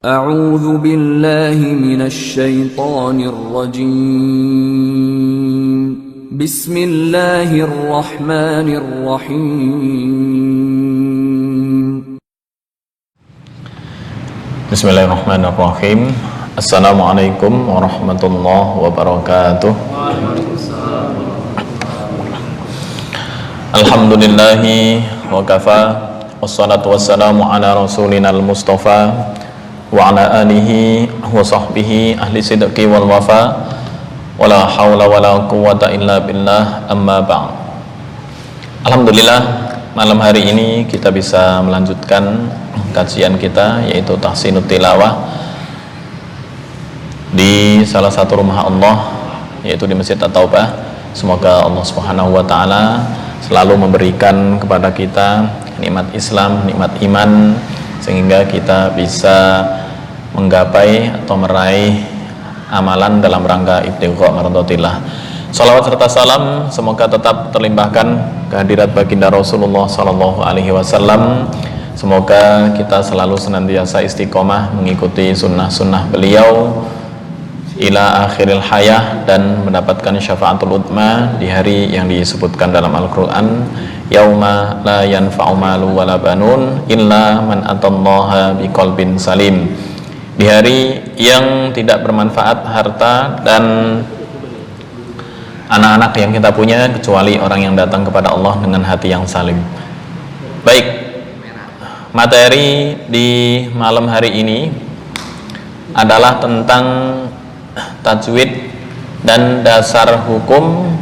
أعوذ بالله من الشيطان الرجيم بسم الله الرحمن الرحيم بسم الله الرحمن الرحيم Assalamualaikum warahmatullahi wabarakatuh. Alhamdulillahi wa kafa wassalatu wassalamu ala rasulinal mustafa wa ala alihi wa sahbihi ahli sidqi wal wafa wala hawla wala quwwata illa billah, amma ba'd. Alhamdulillah, malam hari ini kita bisa melanjutkan kajian kita, yaitu tahsinut tilawah di salah satu rumah Allah, yaitu di Masjid At-Taubah. Semoga Allah Subhanahu wa taala selalu memberikan kepada kita nikmat Islam, nikmat iman, sehingga kita bisa menggapai atau meraih amalan dalam rangka ibtigha mardhatillah. Salawat serta salam semoga tetap terlimpahkan kehadirat baginda Rasulullah sallallahu alaihi wasallam. Semoga kita selalu senantiasa istiqomah mengikuti sunnah-sunnah beliau ila akhiril hayah dan mendapatkan syafaatul utma di hari yang disebutkan dalam Al-Quran, yauma la yanfa'u malu wala banun illa man atallaha biqalbin salim, di hari yang tidak bermanfaat harta dan anak-anak yang kita punya kecuali orang yang datang kepada Allah dengan hati yang salim. Baik, materi di malam hari ini adalah tentang tajwid dan dasar hukum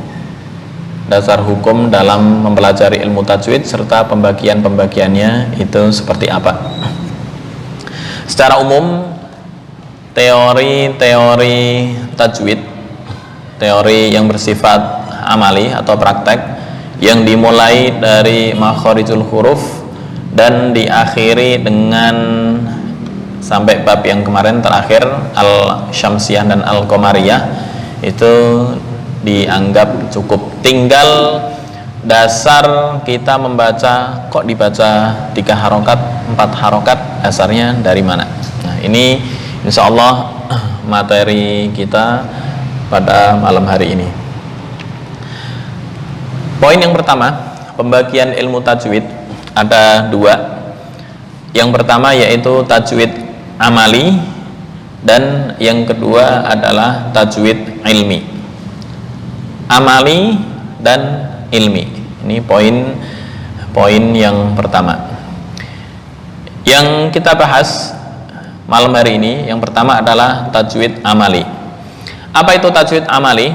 dalam mempelajari ilmu tajwid serta pembagian-pembagiannya itu seperti apa. Secara umum, teori-teori tajwid, teori yang bersifat amali atau praktek, yang dimulai dari makharijul huruf dan diakhiri dengan sampai bab yang kemarin terakhir al-syamsiyah dan al-qamariyah, itu dianggap cukup. Tinggal dasar kita membaca, kok dibaca 3 harokat, 4 harokat, dasarnya dari mana. Nah, ini insya Allah materi kita pada malam hari ini. Poin yang pertama, pembagian ilmu tajwid ada 2. Yang pertama yaitu tajwid amali, dan yang kedua adalah tajwid ilmi. Amali dan ilmi, ini poin yang pertama yang kita bahas malam hari ini. Yang pertama adalah tajwid amali. Apa itu tajwid amali?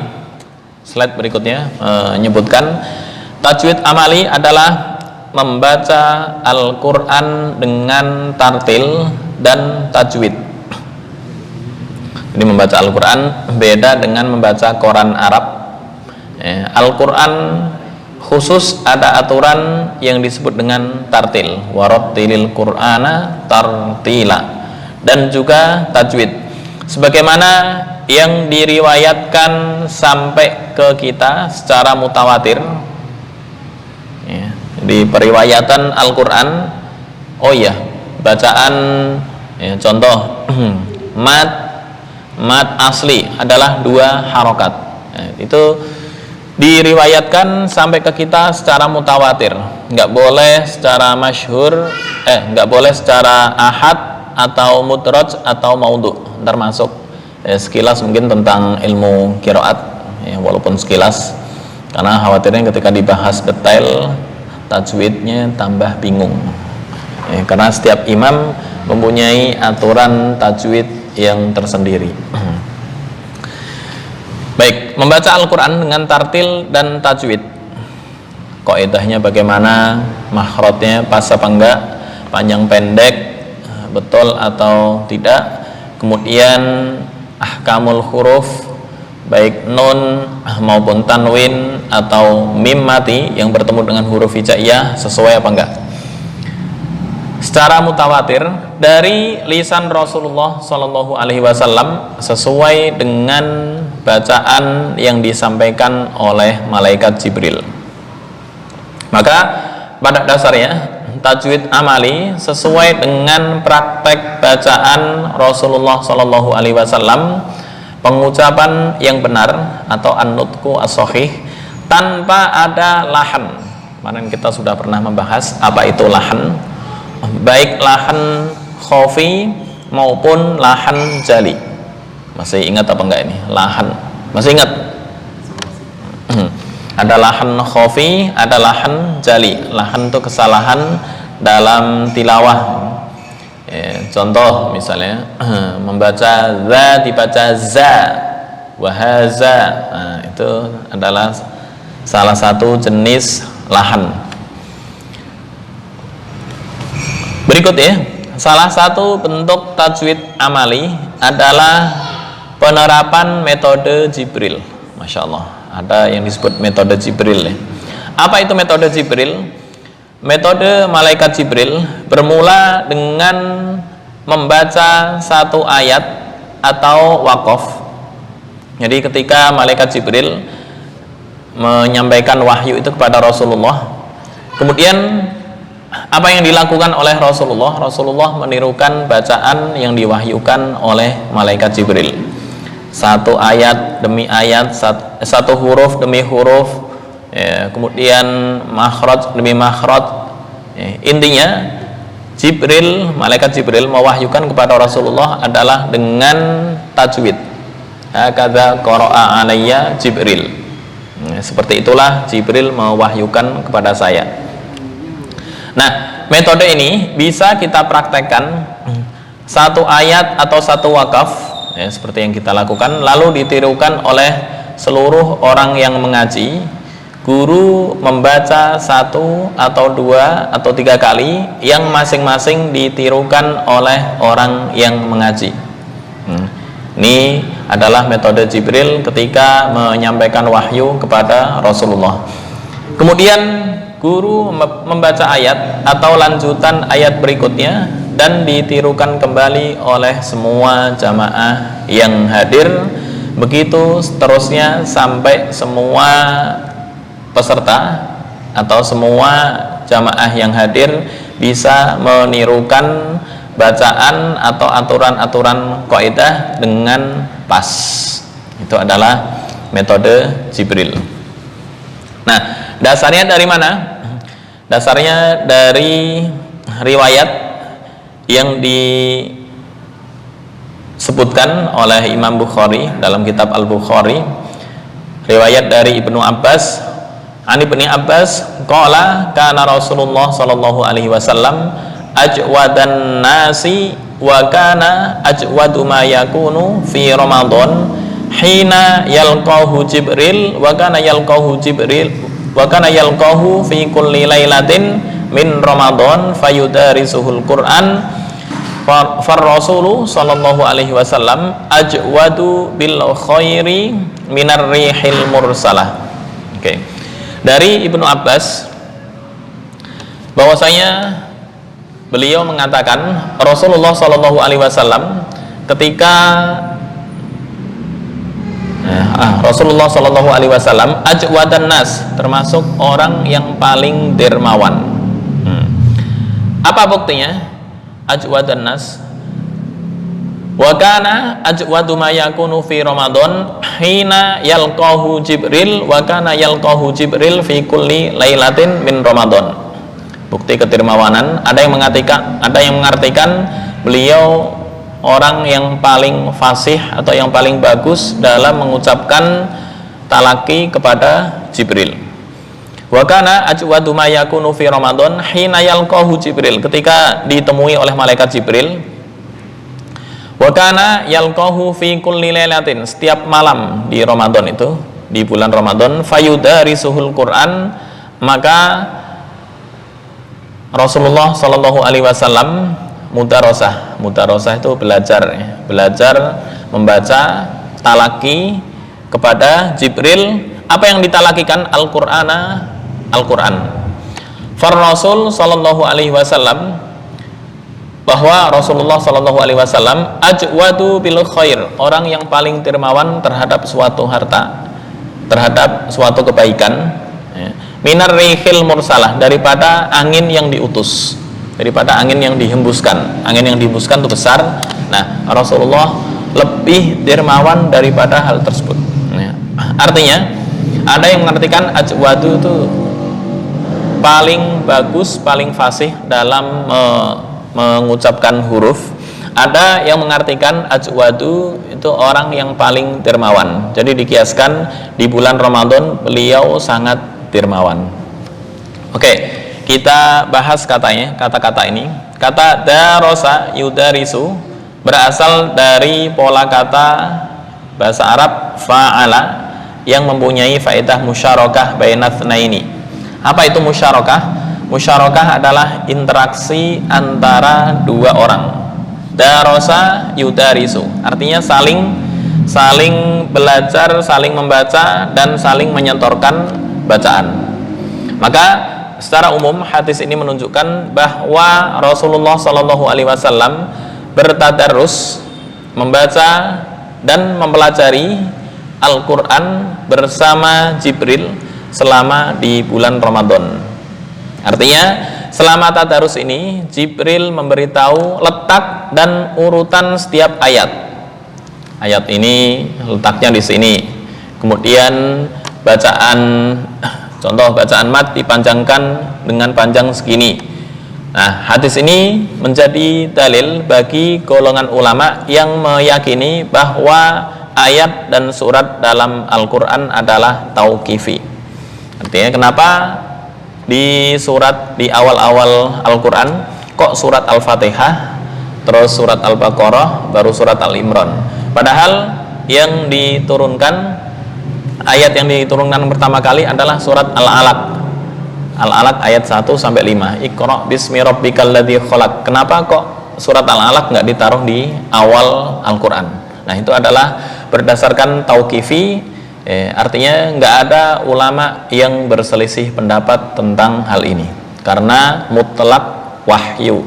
Slide berikutnya menyebutkan tajwid amali adalah membaca Al-Quran dengan tartil dan tajwid. Jadi membaca Al-Quran beda dengan membaca Quran Arab. Al-Quran khusus ada aturan yang disebut dengan tartil, warattilil Qur'ana tartila, dan juga tajwid, sebagaimana yang diriwayatkan sampai ke kita secara mutawatir. Di periwayatan Al-Quran, oh iya, bacaan contoh mat asli adalah 2 harokat. Itu diriwayatkan sampai ke kita secara mutawatir, nggak boleh secara masyhur, nggak boleh secara ahad atau mudraj atau maudhu. Ntar masuk sekilas mungkin tentang ilmu qiraat, walaupun sekilas, karena khawatirnya ketika dibahas detail tajwidnya tambah bingung, karena setiap imam mempunyai aturan tajwid yang tersendiri. Baik, membaca Al-Quran dengan tartil dan tajwid, qaidahnya bagaimana, makhrajnya pas apa enggak, panjang pendek, betul atau tidak, kemudian ahkamul huruf, baik nun maupun tanwin atau mim mati yang bertemu dengan huruf hijaiyah sesuai apa enggak, secara mutawatir dari lisan Rasulullah Shallallahu Alaihi Wasallam sesuai dengan bacaan yang disampaikan oleh malaikat Jibril. Maka pada dasarnya tajwid amali sesuai dengan praktek bacaan Rasulullah Shallallahu Alaihi Wasallam, pengucapan yang benar atau an-nutqu as-shahih tanpa ada lahan. Kemarin kita sudah pernah membahas apa itu lahan, baik lahan khafi maupun lahan jali. Masih ingat apa enggak ini? Lahan. Masih ingat? Ada lahan khafi, ada lahan jali. Lahan itu kesalahan dalam tilawah. Contoh misalnya membaca za dibaca za, wahaza. Nah, itu adalah salah satu jenis lahan. Berikut ya, salah satu bentuk tajwid amali adalah penerapan metode Jibril. Masya Allah, ada yang disebut metode Jibril ya. Apa itu metode Jibril? Metode malaikat Jibril bermula dengan membaca satu ayat atau waqaf. Jadi ketika malaikat Jibril menyampaikan wahyu itu kepada Rasulullah, kemudian apa yang dilakukan oleh Rasulullah? Rasulullah menirukan bacaan yang diwahyukan oleh malaikat Jibril. Satu ayat demi ayat, satu huruf demi huruf, ya, kemudian makhraj demi makhraj. Intinya Jibril, malaikat Jibril mewahyukan kepada Rasulullah adalah dengan tajwid. Hakadza qara'a alayya Jibril. Seperti itulah Jibril mewahyukan kepada saya. Nah, metode ini bisa kita praktekkan satu ayat atau satu wakaf, ya, seperti yang kita lakukan, lalu ditirukan oleh seluruh orang yang mengaji. Guru membaca satu atau dua atau tiga kali, yang masing-masing ditirukan oleh orang yang mengaji. Ini adalah metode Jibril ketika menyampaikan wahyu kepada Rasulullah. Kemudian guru membaca ayat atau lanjutan ayat berikutnya dan ditirukan kembali oleh semua jamaah yang hadir. Begitu seterusnya sampai semua peserta atau semua jamaah yang hadir bisa menirukan bacaan atau aturan-aturan kaidah dengan pas. Itu adalah metode Jibril. Nah, dasarnya dari mana? Dasarnya dari riwayat yang disebutkan oleh Imam Bukhari dalam kitab Al-Bukhari. Riwayat dari Ibnu Abbas, Ani Ibnu Abbas qala kana Rasulullah sallallahu alaihi wasallam ajwadan nasi wa kana ajwadu ma yakunu fi Ramadan hina yalqahu Jibril wa kana yalqahu fi kulli lailatin min Ramadan fayudarisuhul Quran far Rasulu sallallahu alaihi wasallam ajwadu bil khairi minar rihil mursalah. Oke. Dari Ibnu Abbas bahwasanya beliau mengatakan Rasulullah Shallallahu Alaihi Wasallam ketika Rasulullah Shallallahu Alaihi Wasallam ajwadan nas, termasuk orang yang paling dermawan. Apa buktinya? Ajwadan nas wa kana ajwadu ma yakunu fi Ramadan hina yalqahu Jibril wa kana yalqahu Jibril fi kulli lailatin min Ramadan. Bukti ketermawanan, ada yang mengartikan beliau orang yang paling fasih atau yang paling bagus dalam mengucapkan talaki kepada Jibril. Wa kana ajwadu ma yakunu fi Ramadan hina yalqahu Jibril, ketika ditemui oleh malaikat Jibril. Wa kana yalqahu fi kulli lailatin, setiap malam di Ramadan itu, di bulan Ramadan, fayudarisuhul Quran, maka Rasulullah Shallallahu alaihi wasallam mudarosah. Mudarosah itu belajar membaca talaki kepada Jibril. Apa yang ditalakikan? Al-Qur'an. Far Rasul Shallallahu alaihi wasallam, bahwa Rasulullah Shallallahu alaihi wasallam ajwadu bil khair, orang yang paling dermawan terhadap suatu harta, terhadap suatu kebaikan, minar rihil mursalah, daripada angin yang diutus, daripada angin yang dihembuskan. Angin yang dihembuskan itu besar. Nah, Rasulullah lebih dermawan daripada hal tersebut. Artinya ada yang mengartikan ajwadu itu paling bagus, paling fasih dalam mengucapkan huruf. Ada yang mengartikan ajwadu itu orang yang paling dermawan. Jadi dikiaskan di bulan Ramadan beliau sangat dermawan. Oke, kita bahas katanya, kata-kata ini. Kata darosa yudarisu berasal dari pola kata bahasa Arab fa'ala yang mempunyai faedah musyarakah bainatsnaini. Apa itu musyarakah? Musyarakah adalah interaksi antara dua orang. Darosa yudarisu artinya saling belajar, saling membaca, dan saling menyetorkan bacaan. Maka secara umum hadis ini menunjukkan bahwa Rasulullah SAW bertadarus, membaca dan mempelajari Al-Quran bersama Jibril selama di bulan Ramadan. Artinya selama tadarus ini Jibril memberitahu letak dan urutan setiap ayat. Ayat ini letaknya di sini. Kemudian bacaan, contoh bacaan mat dipanjangkan dengan panjang segini. Nah, hadis ini menjadi dalil bagi golongan ulama yang meyakini bahwa ayat dan surat dalam Al-Quran adalah tauqifi. Artinya kenapa di surat di awal-awal Al-Quran kok surat Al-Fatihah, terus surat Al-Baqarah, baru surat Al-Imran, padahal yang diturunkan, ayat yang diturunkan pertama kali adalah surat Al-Alaq. Al-Alaq ayat 1 sampai 5. Iqra bismi rabbikal ladzi khalaq. Kenapa kok surat Al-Alaq nggak ditaruh di awal Al-Quran? Nah, itu adalah berdasarkan tauqifi. Artinya nggak ada ulama yang berselisih pendapat tentang hal ini karena mutlak wahyu.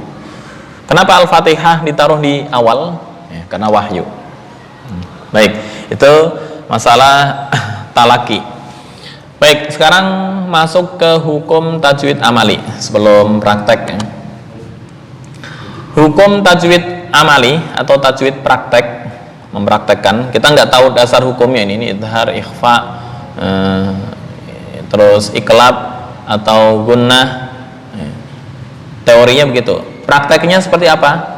Kenapa Al-Fatihah ditaruh di awal? Karena wahyu. Baik, itu masalah talaki. Baik, sekarang masuk ke hukum tajwid amali sebelum praktek. Hukum tajwid amali atau tajwid praktek, mempraktekkan, kita nggak tahu dasar hukumnya ini idhar, ikhfa, terus iklab atau gunnah, teorinya begitu. Prakteknya seperti apa?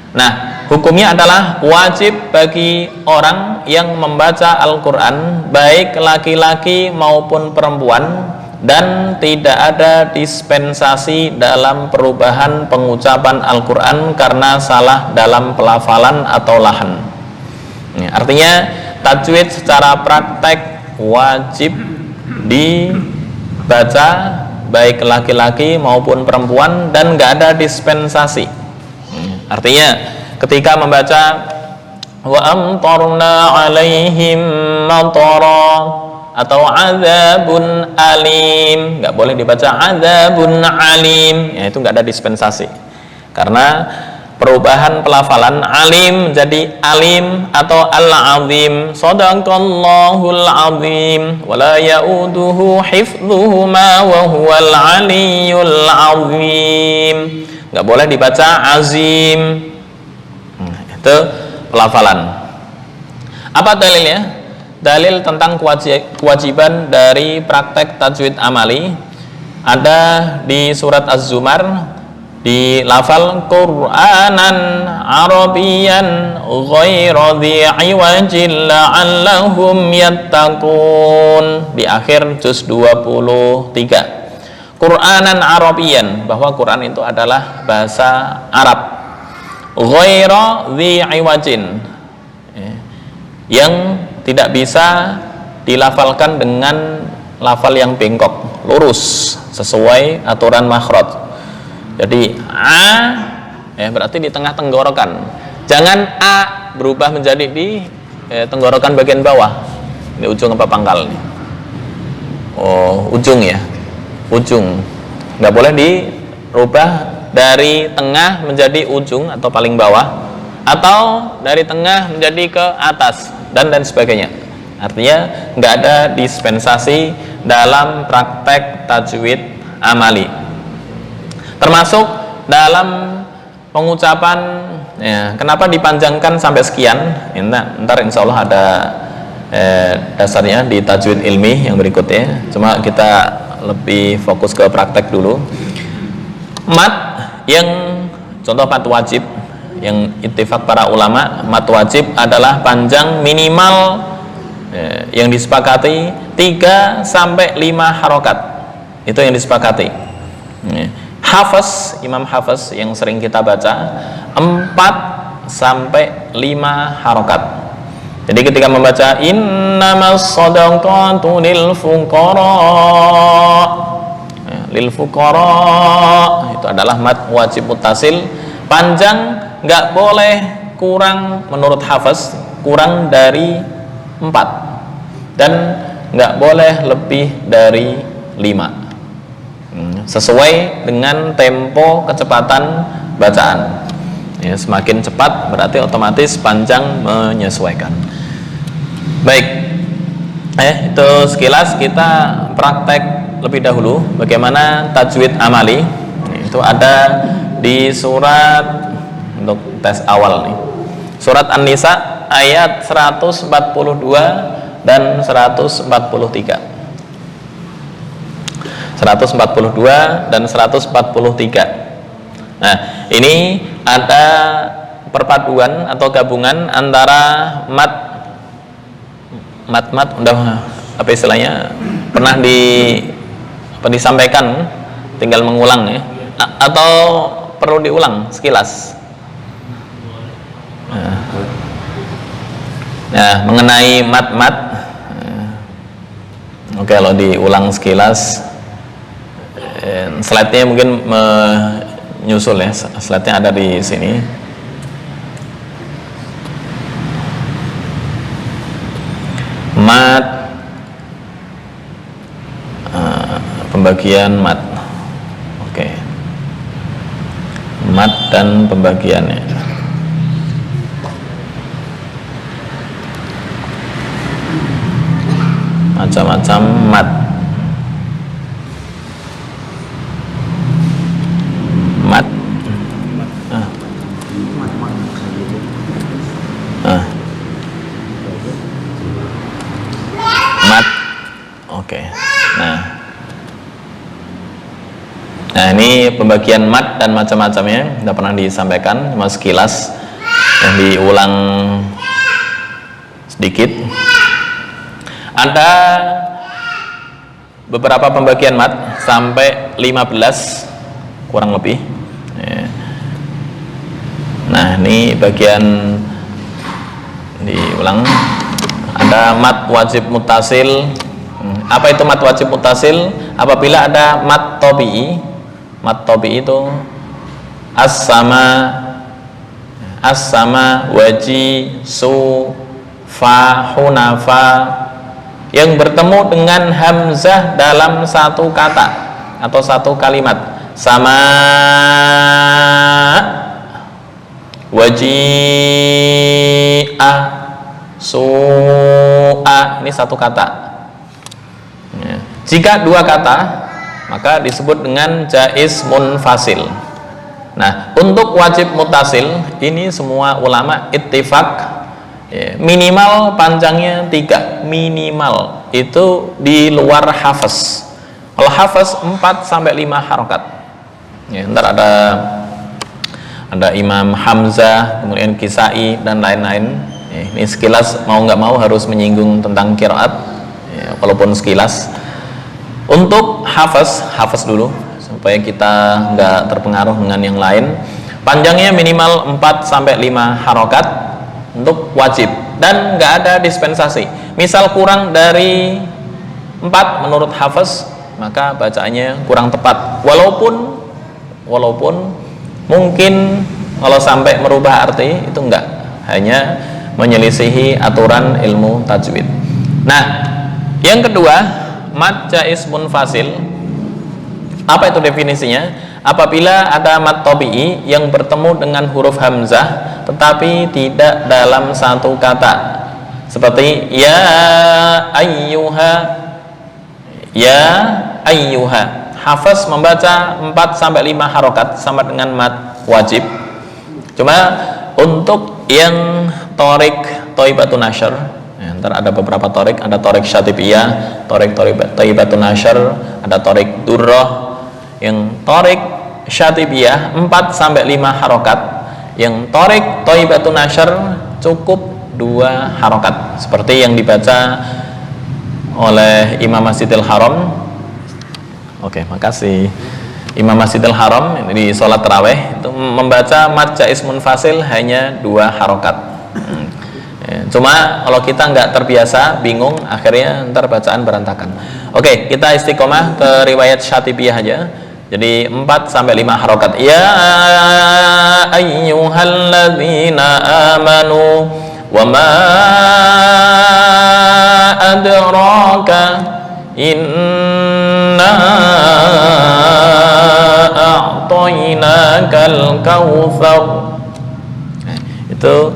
Nah, hukumnya adalah wajib bagi orang yang membaca Al-Quran baik laki-laki maupun perempuan, dan tidak ada dispensasi dalam perubahan pengucapan Al-Quran karena salah dalam pelafalan atau lahan. Artinya tajwid secara praktek wajib dibaca baik laki-laki maupun perempuan dan nggak ada dispensasi. Artinya ketika membaca wa amtarna alaihim matara atau azabun alim, nggak boleh dibaca azabun alim, ya itu nggak ada dispensasi karena perubahan pelafalan alim menjadi alim atau al-azim. Shadaqallahul azim wa la ya'uduhu hifdhuhuma wa huwal aliyyul azim. Enggak boleh dibaca azim. Itu pelafalan. Apa dalilnya? Dalil tentang kewajiban dari praktek tajwid amali ada di surat Az-Zumar, di lafal Qur'anan Arabiyan ghairu dhi'i wajil la'allahum yattaqun, di akhir juz 23. Qur'anan Arabiyan, bahwa Quran itu adalah bahasa Arab. Ghairu dhi'i wajin, yang tidak bisa dilafalkan dengan lafal yang bengkok, lurus sesuai aturan makhraj. Jadi berarti di tengah tenggorokan. Jangan a berubah menjadi di tenggorokan bagian bawah. Ini ujung apa pangkal nih? Oh, ujung ya. Ujung. Nggak boleh dirubah dari tengah menjadi ujung atau paling bawah, atau dari tengah menjadi ke atas dan sebagainya. Artinya nggak ada dispensasi dalam praktek tajwid amali. Termasuk dalam pengucapan, ya, kenapa dipanjangkan sampai sekian? Ntar insya Allah ada dasarnya di tajwid ilmi yang berikutnya. Cuma kita lebih fokus ke praktek dulu. Mat yang contoh mat wajib yang ittifaq para ulama, mat wajib adalah panjang minimal yang disepakati 3 sampai 5 harokat. Itu yang disepakati. Hafaz, Imam Hafaz yang sering kita baca 4 sampai 5 harokat. Jadi ketika membaca innamas shadaqatu lil fuqara, itu adalah mad wajib muttasil, panjang nggak boleh kurang, menurut Hafaz kurang dari 4 dan nggak boleh lebih dari 5, sesuai dengan tempo kecepatan bacaan. Ya, semakin cepat berarti otomatis panjang menyesuaikan. Baik, itu sekilas kita praktek lebih dahulu bagaimana tajwid amali. Itu ada di surat, untuk tes awal nih, surat An-Nisa ayat 142 dan 143. 142 dan 143. Nah, ini ada perpaduan atau gabungan antara mat udah apa istilahnya, pernah disampaikan, tinggal mengulang ya, atau perlu diulang sekilas. Nah, mengenai mat, oke, kalau diulang sekilas, slide-nya mungkin menyusul ya, slide-nya ada di sini. Mat, pembagian mat, oke, mat dan pembagiannya. Macam-macam mat. Oke. Nah, ini pembagian mat dan macam-macamnya sudah pernah disampaikan, cuma sekilas yang diulang sedikit. Ada beberapa pembagian mat sampai 15 kurang lebih. Nah, ini bagian diulang. Ada mat wajib muttasil. Apa itu mat wajib muttasil? Apabila ada mat tabi'i. Mat tabi'i itu as-sama, waji, su, fa, hunafa, yang bertemu dengan hamzah dalam satu kata atau satu kalimat. Sama, waji'a, su'a, ini satu kata. Jika dua kata, maka disebut dengan jaiz munfasil. Nah, untuk wajib muttasil ini semua ulama ittifaq, minimal panjangnya 3, minimal itu di luar hafaz. Kalau hafaz 4 sampai 5 harokat. Ntar ada Imam Hamzah, kemudian Kisai dan lain-lain. Ini sekilas mau nggak mau harus menyinggung tentang qiraat, walaupun sekilas. Untuk hafaz dulu supaya kita nggak terpengaruh dengan yang lain. Panjangnya minimal 4 sampai 5 harokat untuk wajib dan nggak ada dispensasi. Misal kurang dari 4 menurut hafaz, maka bacaannya kurang tepat. Walaupun mungkin kalau sampai merubah arti itu enggak, hanya menyelisihi aturan ilmu tajwid. Nah, yang kedua, mat jaiz munfasil. Apa itu definisinya? Apabila ada mat tabi'i yang bertemu dengan huruf hamzah tetapi tidak dalam satu kata, seperti ya ayyuha. Hafaz membaca 4 sampai 5 harokat sama dengan mad wajib. Cuma untuk yang torik thaibatun nasyr, ya, ntar ada beberapa torik, ada torik syatibiyah, torik thaibatun nasyr, ada torik durrah. Yang torik syatibiyah 4 sampai 5 harokat, yang torik thaibatun nasyr cukup 2 harokat, seperti yang dibaca oleh Imam Masjidil Haram. Oke, makasih. Imam Masjidil Haram di sholat taraweh itu membaca mad jaiz munfasil hanya 2 harokat. Cuma kalau kita nggak terbiasa, bingung, akhirnya ntar bacaan berantakan. Oke, kita istiqomah ke riwayat Syatibiyah aja. Jadi 4 sampai 5 harokat. Ya ayyuhalladzina amanu wa ma adraka inna a'tainakal kautsar. Itu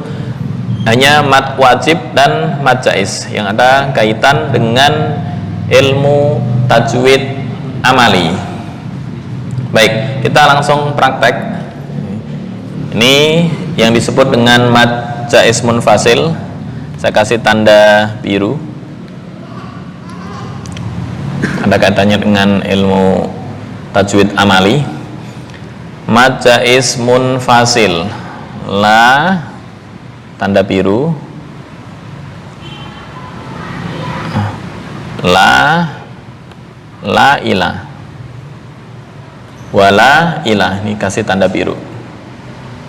hanya mad wajib dan mad jaiz yang ada kaitan dengan ilmu tajwid amali. Baik, kita langsung praktek. Ini yang disebut dengan mad jaiz munfasil. Saya kasih tanda biru. Ada kaitannya dengan ilmu tajwid amali. Mad jaiz munfasil, la tanda biru, la ilah, wala ilah. Ini kasih tanda biru.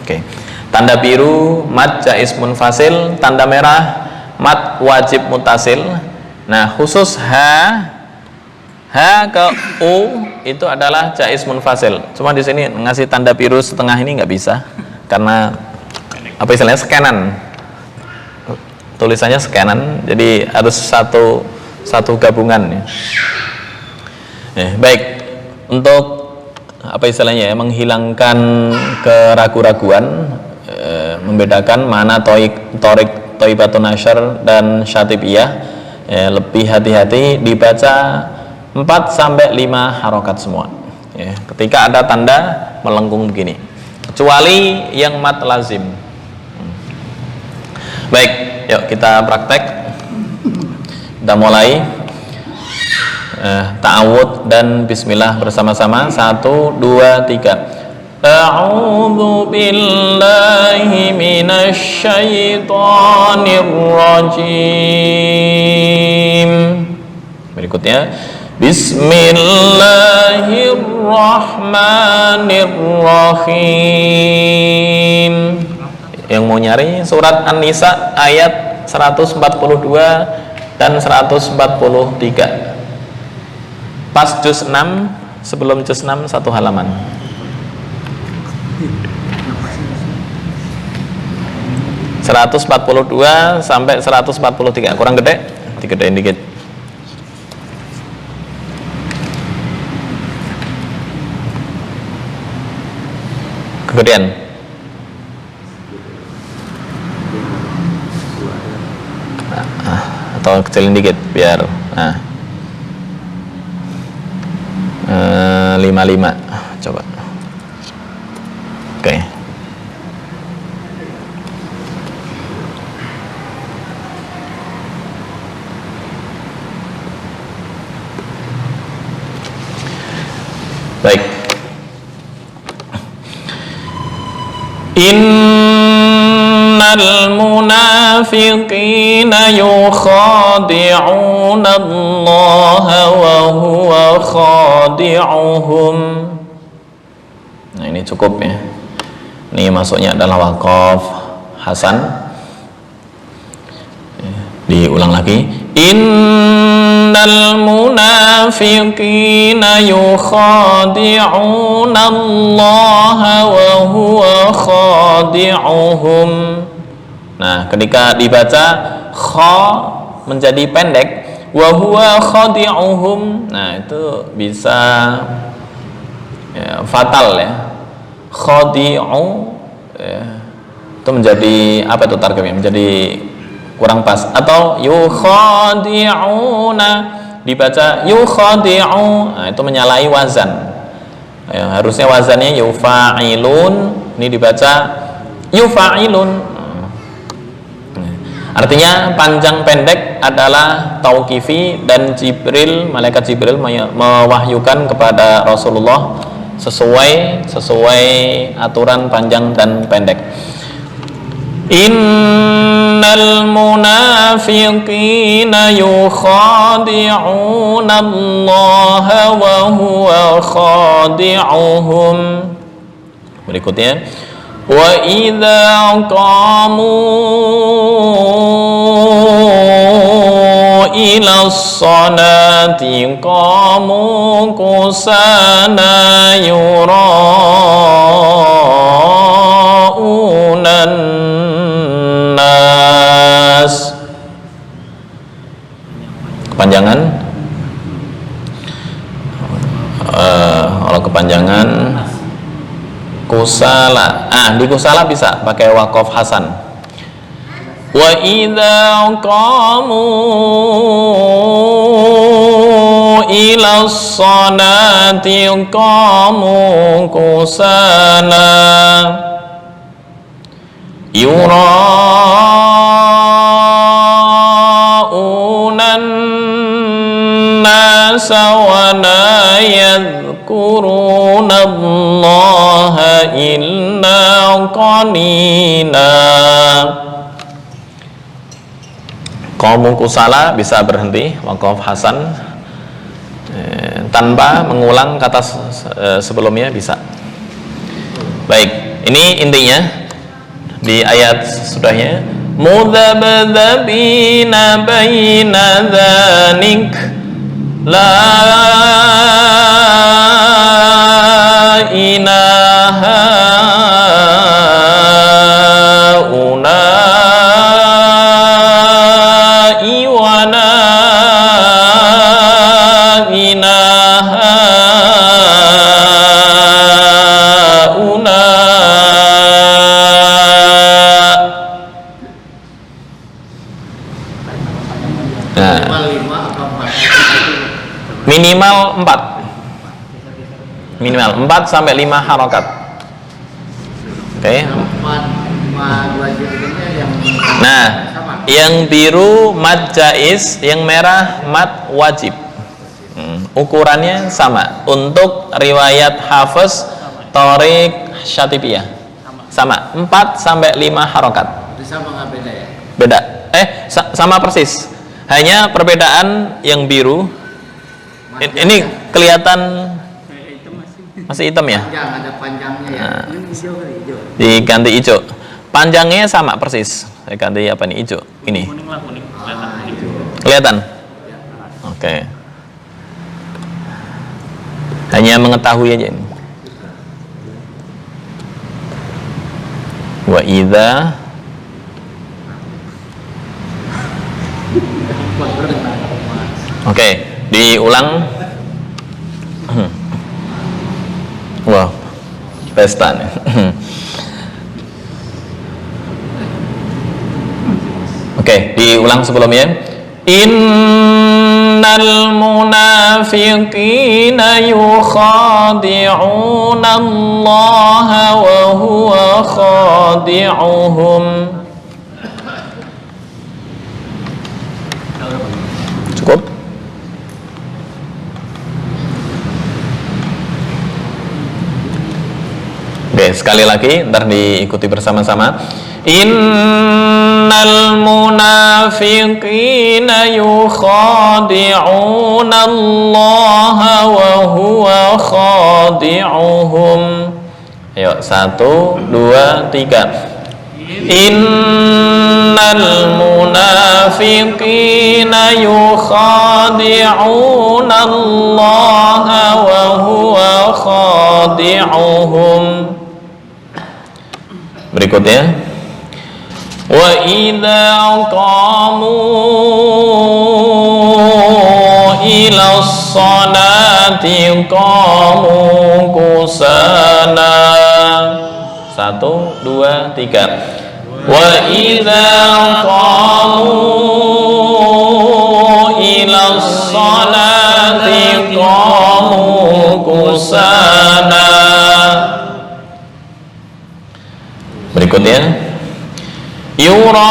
Oke, tanda biru mad jaiz munfasil, tanda merah mad wajib mutasil. Nah, khusus ha ke u itu adalah jaiz munfasil. Cuma di sini ngasih tanda biru setengah ini nggak bisa, karena apa istilahnya, scanan, tulisannya scanan, jadi harus satu gabungan. Baik, untuk apa istilahnya ya, menghilangkan keraguan-raguan, membedakan mana torik thaibatun nasyr dan syatibiyah, lebih hati-hati dibaca 4 sampai 5 harokat semua. Ketika ada tanda melengkung begini, kecuali yang mad lazim. Baik, yuk kita praktek. Kita mulai. Ta'awud dan bismillah bersama-sama. 1, 2, 3. A'udzu billahi minasy syaithanir rajim. Berikutnya, bismillahirrahmanirrahim. Yang mau nyari surat An-Nisa ayat 142 dan 143. Pas juz 6, sebelum juz 6 satu halaman. (142 sampai 143). Kurang gede? Digedein dikit. Kegedean. Atau kecilin dikit biar 55 coba. Oke. Baik. Innal munafiqina yukhadi'una Allah wa huwa khadi'uhum. Nah, ini cukup ya. Ini masuknya adalah waqaf hasan. Diulang lagi. Innal munafiqina yukhadi'una Allah wa huwa khadi'uhum. Nah, ketika dibaca kha menjadi pendek, wa huwa khadi'uhum. Nah, itu bisa fatal ya. Khadi'u itu menjadi apa itu targemnya? Menjadi kurang pas. Atau yukhadi'una dibaca yukhadi'u, nah, itu menyalahi wazan. Ya, harusnya wazannya yufa'ilun, ini dibaca yufa'ilun. Artinya panjang pendek adalah tauqifi, dan malaikat Jibril mewahyukan kepada Rasulullah sesuai aturan panjang dan pendek. Innal munafiqina yukhadi'una Allah wa huwa khadi'uhum. Berikutnya, wa idza qamu ila sholati qamu kusana yura'unan nas. Kepanjangan, kalau kepanjangan kusala, di kusala bisa pakai waqaf hasan. Wa idza qamu ila sholati qamu kusala yura'unan nasa wa la yadhkuruna Allaha illa qalila. Qamu kusala bisa berhenti waqaf hasan tanpa mengulang kata sebelumnya bisa. Baik, ini intinya di ayat sudahnya, mudzabdzabina baina dzalik la ilaha ulai wa la ilaha ulai. Minimal 4 sampai 5 harokat. Oke. Nah, yang biru mad jaiz, yang merah mad wajib. Ukurannya sama untuk riwayat Hafiz, Thariq, Syatibiyah. Sama 4 sampai 5 harokat. Sama nggak beda ya? Beda. Sama persis. Hanya perbedaan yang biru. Ini kelihatan masih hitam ya? Panjang, ada panjangnya ya. Ini hijau kali, hijau. Diganti hijau. Panjangnya sama persis. Saya ganti apa nih, hijau. Ini. Kelihatan? Oke. Hanya mengetahui aja ini. Wa idza Oke, diulang. Wah, pesta nih. Oke, diulang sebelumnya. Innal munafiqina yukhadi'una Allah wa huwa khadi'uhum. Cukup? Oke, sekali lagi, ntar diikuti bersama-sama. Innal munafiqina yukhadi'una Allah wa huwa khadi'uhum. Ayo, 1, 2, 3. Innal munafiqina yukhadi'una Allah wa huwa khadi'uhum. Berikutnya, wa idza qamu ila sholati qamu kusala. 1, 2, 3. Wa idza qamu sana. Berikutnya yura'unan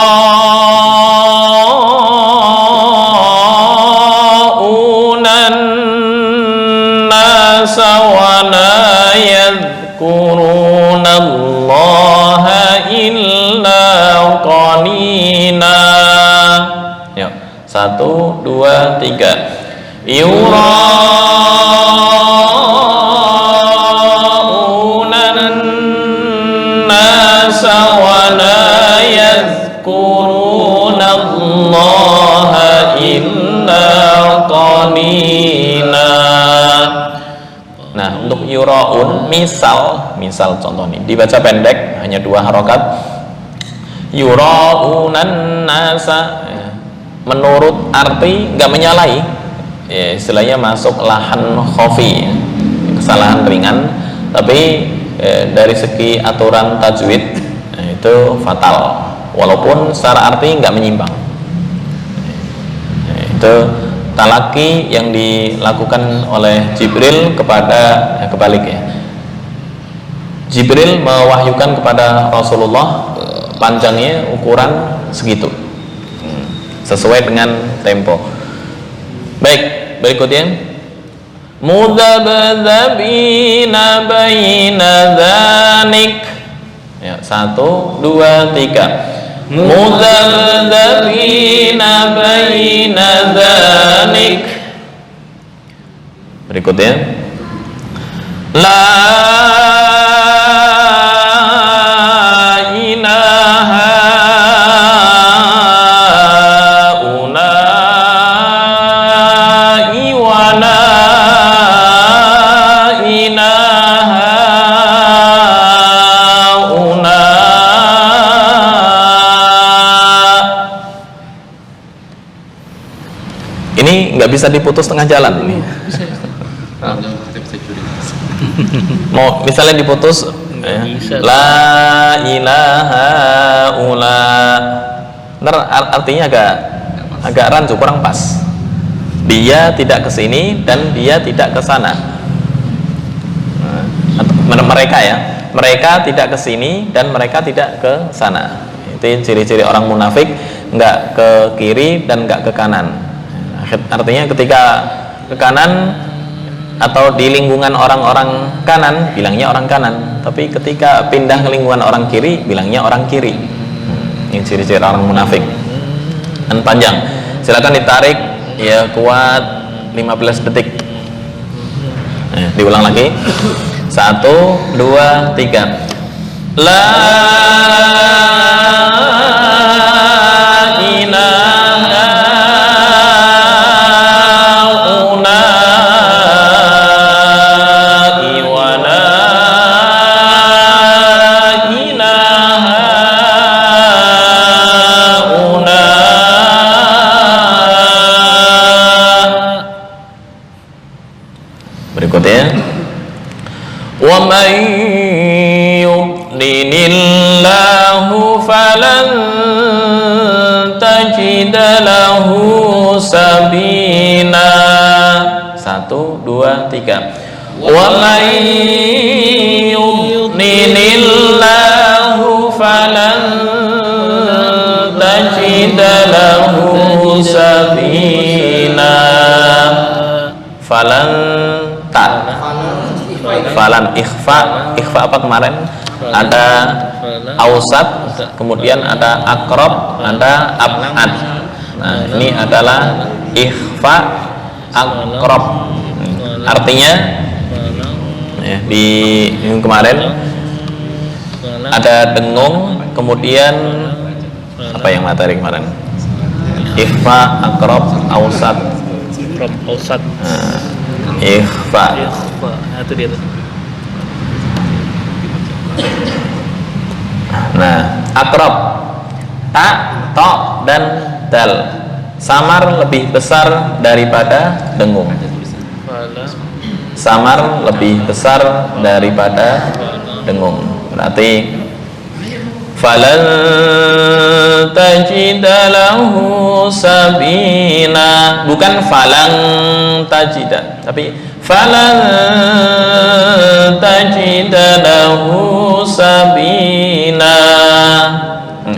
nasa wa la yadhkurunallaha illa qalina. Yuk, 1, 2, 3. Yura'unan nasa wa la yadhkurunallaha illa qalina. Nah, untuk yura'un, misal contoh nih, dibaca pendek, hanya 2 harokat. Yura'unan nasa, menurut arti nggak menyalahi, ya, istilahnya masuk lahan khofi, kesalahan ringan, tapi dari segi aturan tajwid itu fatal, walaupun secara arti nggak menyimpang. Itu talaki yang dilakukan oleh Jibril kepada kebalik ya. Jibril mewahyukan kepada Rasulullah, panjangnya ukuran segitu, sesuai dengan tempo. Baik, berikutnya mudabdzabina baina dzalik. Ya, 1, 2, 3. Mudabdzabina baina dzalik. Berikutnya la ilaha ulai wa la ilaha ini nggak bisa diputus tengah jalan ini. Mau misalnya diputus la ilaha ula, ntar artinya agak rancu, kurang pas. Dia tidak ke sini dan dia tidak ke sana. Mereka ya, mereka tidak ke sini dan mereka tidak ke sana. Itu ciri-ciri orang munafik, nggak ke kiri dan nggak ke kanan. Artinya ketika ke kanan atau di lingkungan orang-orang kanan bilangnya orang kanan, tapi ketika pindah ke lingkungan orang kiri bilangnya orang kiri. Ini ciri-ciri orang munafik. Dan panjang, silakan ditarik ya, kuat 15 detik. Diulang lagi, 1, 2, 3. La ilaha wa man yudlilillahu falan tajida lahu sabila. 1, 2, 3. Wa man yudlilillahu falan tajida lahu sabila. Falan falan ikhfa apa kemarin? Ada ausat, kemudian ada akrab, ada ab'ad. Nah, ini adalah ikhfa akrab. Artinya ya, di yang kemarin ada dengung, kemudian apa yang materi kemarin? Ikhfa akrab ausat. Ikhfa. Itu dia tuh. Nah, akrab, ta, to, dan dal, samar lebih besar daripada dengung. Samar lebih besar daripada dengung. Berarti falan tajida lahu sabila, bukan falang tajida, tapi falan tajida lahu sabila.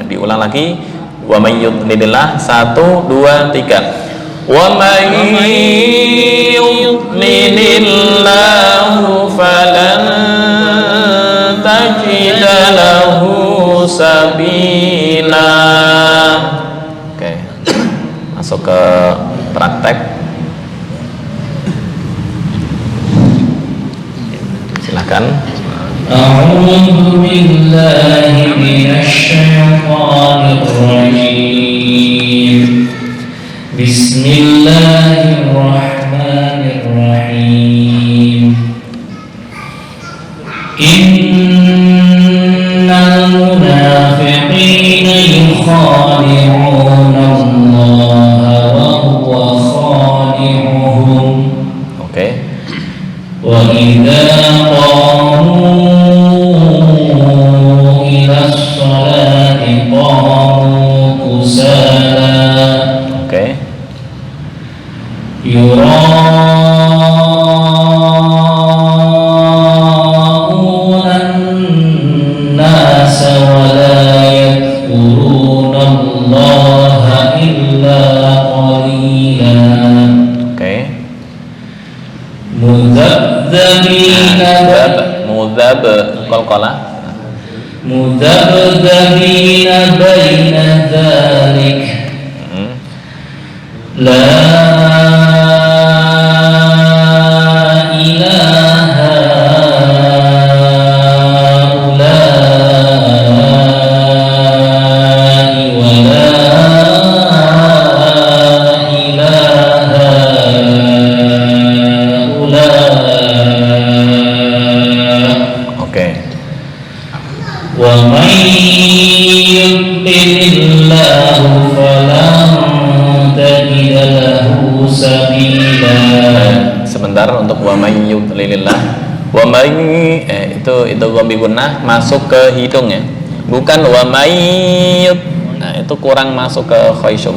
Diulang lagi, wa may yudlilillah, 1 2 3. Wa may yudlilillahu falan tajida lahu sabila. Oke, masuk ke praktek. Silakan. A'udzu billahi minasyaitonir rajim. Bismillahirrahmanirrahim. Innal munafiqina yukhadi'una Allah wa huwa khadi'uhum. Oke. Wa idza qamu ila sholati qamu kusala. Oke. Yura'una an-nasa wa la yadhkuruna Allaha illa qalila. Oke. Mudhab qalqalah. Mudhabdhabina baina dhalik. La ilaha ula'i wa la ilaha ula'i. Oke. Wa may yudlilillahu falan tajida lahu sabila. Sebentar, untuk wa may yudlilillah. Wa may itu ghambi gunnah masuk ke hidung ya. Bukan wa may yud. Nah, itu kurang masuk ke khayshum.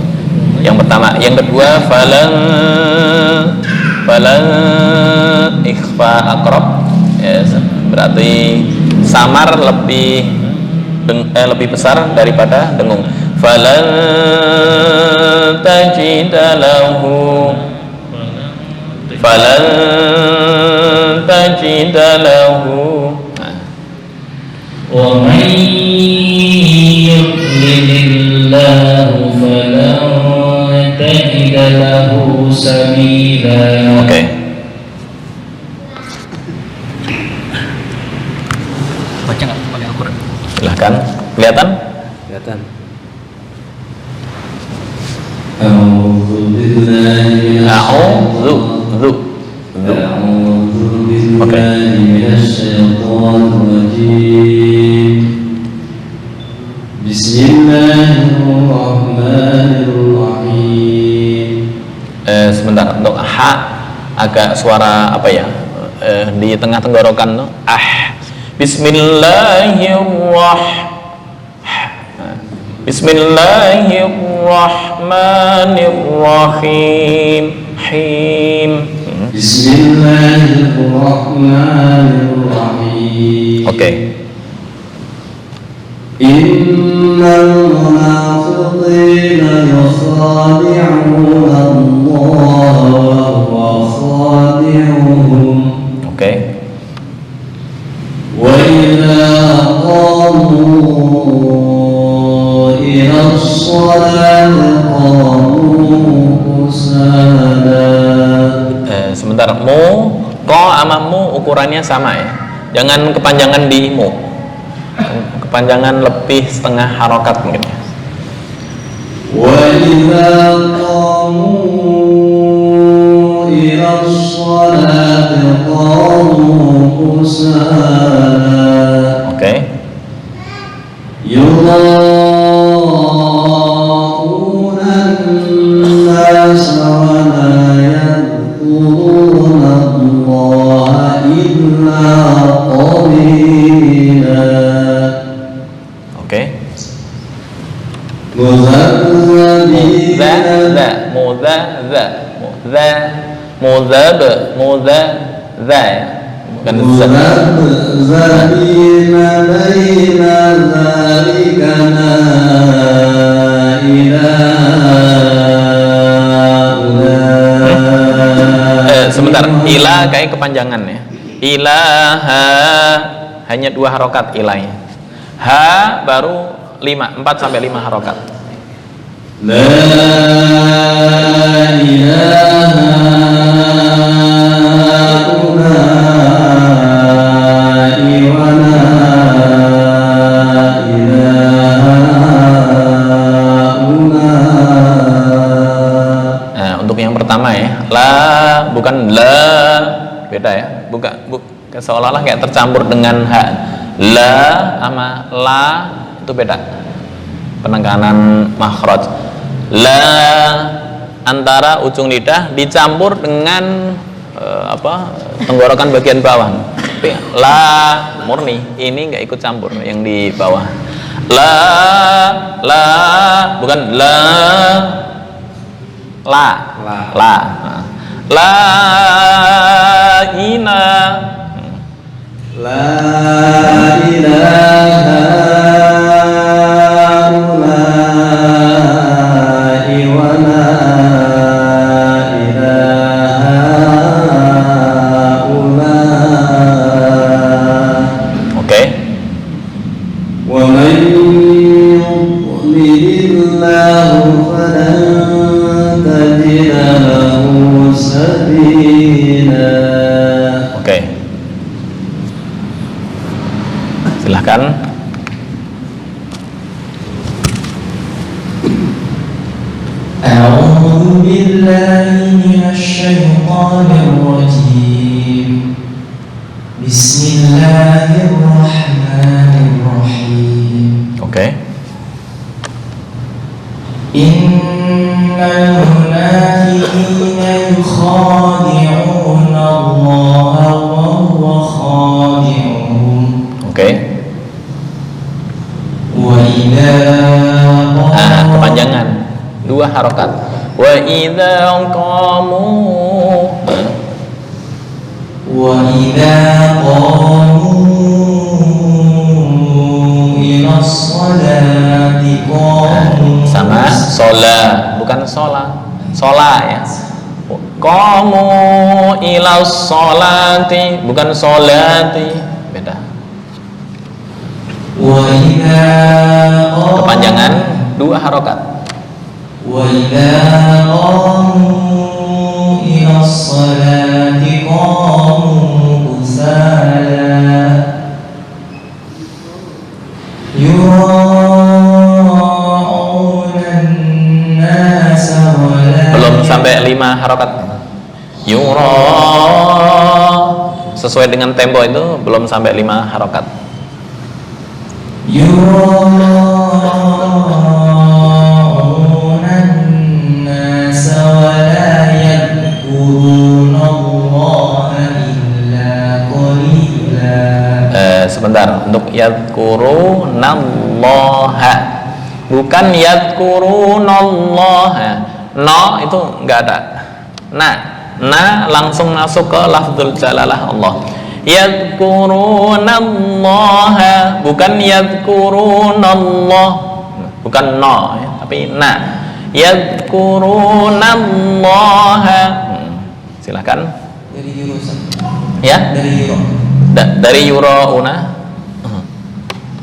Yang pertama, yang kedua falan ikhfa aqrab. Ya, berarti samar lebih besar daripada dengung. Falan tajida lahu Wa may yudlilillahu falan tajida lahu sabila. Oke. Baca nggak pakai Al-Quran? Silahkan. Kelihatan? Kelihatan. A'udzu billahi A'udzu. Oke. Bismillahirrahmanirrahim. Sebentar, untuk ha agak suara apa ya? Di tengah tenggorokan no? Bismillahirrahmanirrahim. Bismillahirrahmanirrahim. Oke. Innal munafiqina yukhadi'una Allah wa huwa khadi'uhum. Oke. Wa idza qamu ila sholati qamu kusala. Sebentar, mu, ko sama mu ukurannya sama ya. Jangan kepanjangan di mu. Kepanjangan lebih setengah harokat mungkin ya. Wa idza qamu ila sholati qamu kusala. Oke. Yura'una an-nasa wa la yadhkuruna Allaha illa qalila. Oke. Muzab, za ya. Bukan za. مذبذبين بين ذلك لا إله Sebentar, ila kayak kepanjangan ya. Ilaha hanya 2 harokat ilai. Ha baru 4 sampai 5 harokat. لا إله هؤلاء ولا إله هؤلاء. Nah, untuk yang pertama ya, la bukan la, beda ya, bukan seolah-olah kayak tercampur dengan ha. La sama la itu beda penekanan makhraj. La antara ujung lidah dicampur dengan tenggorokan bagian bawah. Tapi la murni ini nggak ikut campur yang di bawah. La bukan la la ina La ilaha ha'ula'i wa la ilaha ha'ula'i. Oke. Wa man yudlilillahu falan tajida lahu sabila. Oke. Silahkan. أعوذ بالله من الشيطان الرجيم بسم الله الرحمن الرحيم Oke. إن المنافقين يخادعون الله وهو خادعهم Oke. وإذا Kepanjangan 2 harokat. Wa idza qamu وإذا قاموا إلى الصلاة قاموا sama sholat, bukan sholat ya. Qamu ila sholati, bukan sholati, beda. وإذا Kepanjangan 2 harokat. وإذا قاموا إلى الصلاة قاموا كسالى يراءون الناس ولا Belum sampai 5 harokat. Yura sesuai dengan tempo itu belum sampai 5 harokat. يراءون الناس ولا يذكرون الله إلا قليلا. Sebentar, untuk yadkurunallaha bukan yadkurunallaha. No itu enggak ada. Na langsung masuk ke lafzul jalalah Allah. Yadkurunallaha bukan yadkurunallah, bukan no ya, tapi na. Yadkurunallaha. Silakan. Dari jurusan. Ya. Dari Euro. Dari yurauna.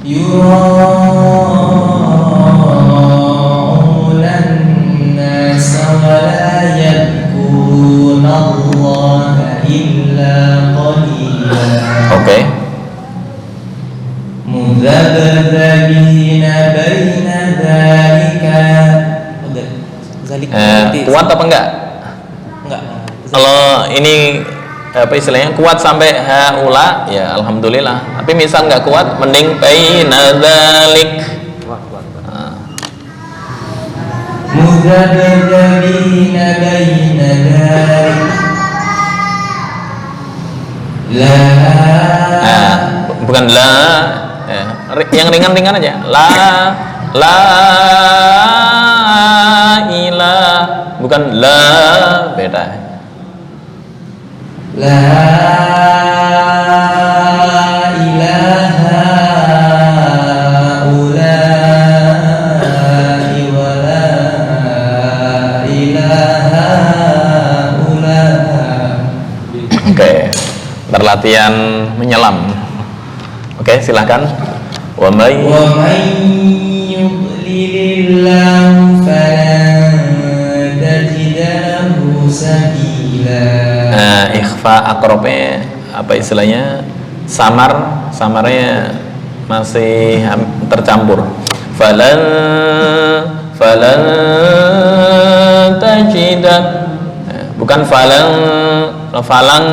يراءون الناس ولا يذكرون الله إلا قليلا. Oke. مذبذبين بين ذلك. Kuat apa enggak? Enggak. Kalau ini apa istilahnya kuat sampai haula ya alhamdulillah, tapi misal nggak kuat mending baina dzalik. مذبذبين بين ذلك لا. Bukan la ya, yang ringan-ringan aja. La ilah, bukan la, beda. La ilaha ulai wa la ilaha ulai. Oke, berlatihan menyelam. Oke, silakan. Wa may yudlilillahu falan tajida lahu sabila. Ikhfa akrobnya apa istilahnya? Samarnya masih tercampur. Falan tajida, bukan falang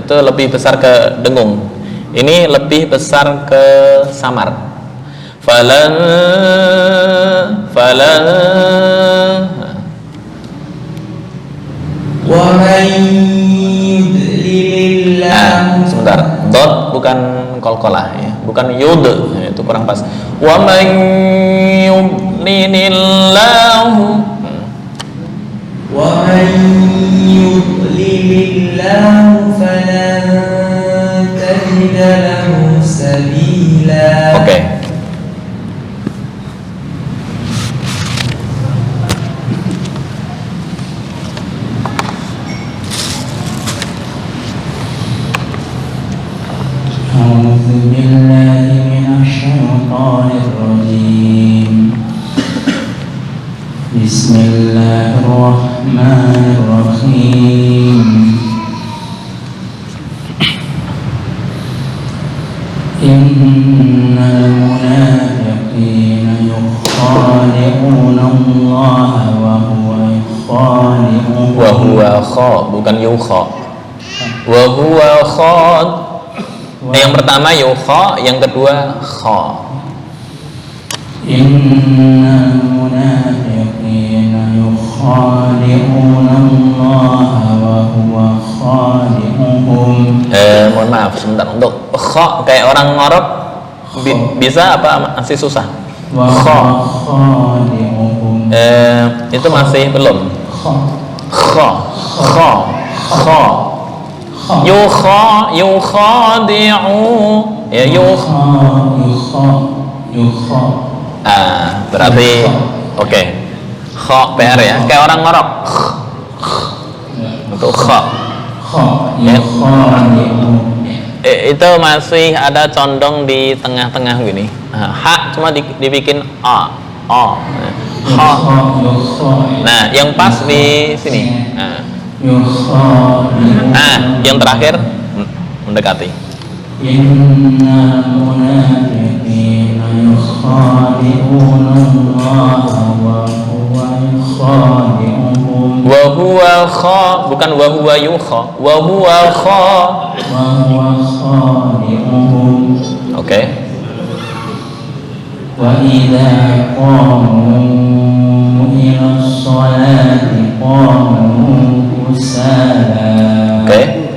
itu lebih besar ke dengung. Ini lebih besar ke samar. Falan Wa man yudlilillahu. Sebentar, dot bukan kolkolah ya, bukan yud, itu kurang pas. Wa man yudlilillahu. Wa man yudlilillahu falan tajida lahu sabila. Oke. A'udzu billahi minasyaitonir rajim. Bismillahirrahmanirrahim. Innal munafiqina yukhadi'una Allah wa huwa yukhadi'uhum. Wa huwa kha, bukan yukha. Wa huwa khad. Yang pertama yukha, yang kedua kha. Innal munafiqina yukhadi'una Allah wa huwa khadi'uhum. Mohon maaf sebentar, untuk kha kayak orang ngorok bisa apa masih susah? Kha. Itu masih belum. Kha. Yukhadi'u ya berarti oke. Kha PR ya, kayak orang ngorok. Untuk kha. Itu masih ada condong di tengah-tengah gini. Ha cuma dibikin a. Ha. Nah, yang pas di sini. Nah, yang terakhir mendekati. Innal munafiqina yukhadi'una Allah wa huwa yukhadi'uhum. Wa huwa kha, bukan wa huwa yukha. Wa huwa kha. Wa huwa khadi'uhum. Oke. Wa idza qamu ila sholati qamu kusala. Oke.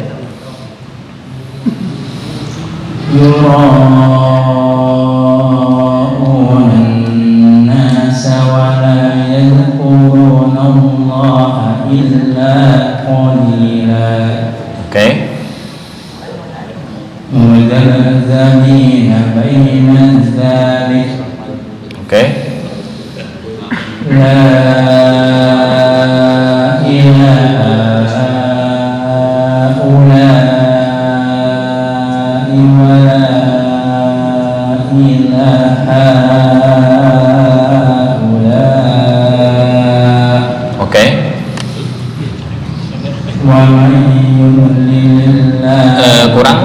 Yura'una an-nasa wa la yadhkuruna Allah illa qalila. Oke. Mudzabbina baina dzalik. Oke. La ilaha ulai wa la ilaha ulai. Oke. Wa man yudlilillah. Kurang.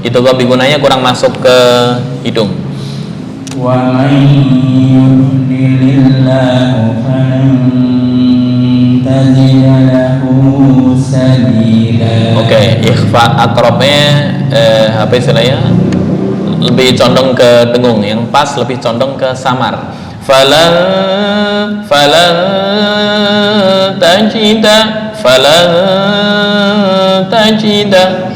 Itu gunanya kurang masuk ke hidung. Wa man yudlilillahu falan tajida lahu sabila. Oke, ikhfa akrobnya apa istilahnya? Lebih condong ke dengung, yang pas lebih condong ke samar. Falan tajida falan tajida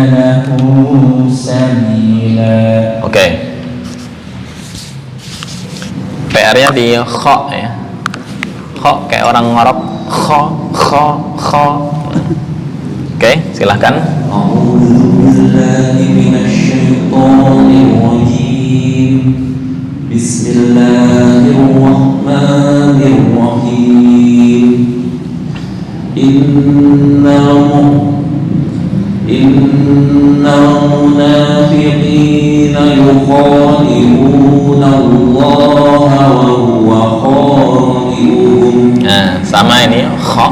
lahu sabila. Oke. PR-nya di kha ya. Kha kho kayak orang ngorok, kho kho kho. Oke, silahkan. Bismillahirrahmanirrahim. Innal munafiqina yukhadi'una Allaha wa huwa khadi'uhum. Nah, sama ini kho.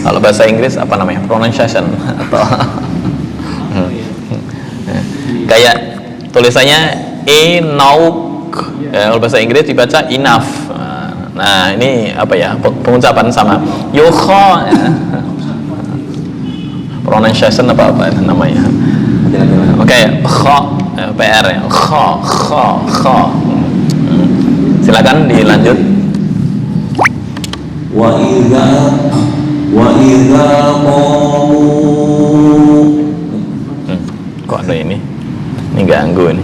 Kalau bahasa Inggris apa namanya? Pronunciation atau kayak tulisannya enough. Kalau bahasa Inggris dibaca enough. Nah, ini apa ya? Pengucapan sama. Yukho. Pronunciation apa namanya? Oke, kho PR ya. Kho. Silakan dilanjut. Wa idza qamu. Kok ada ini? Ini ganggu ini.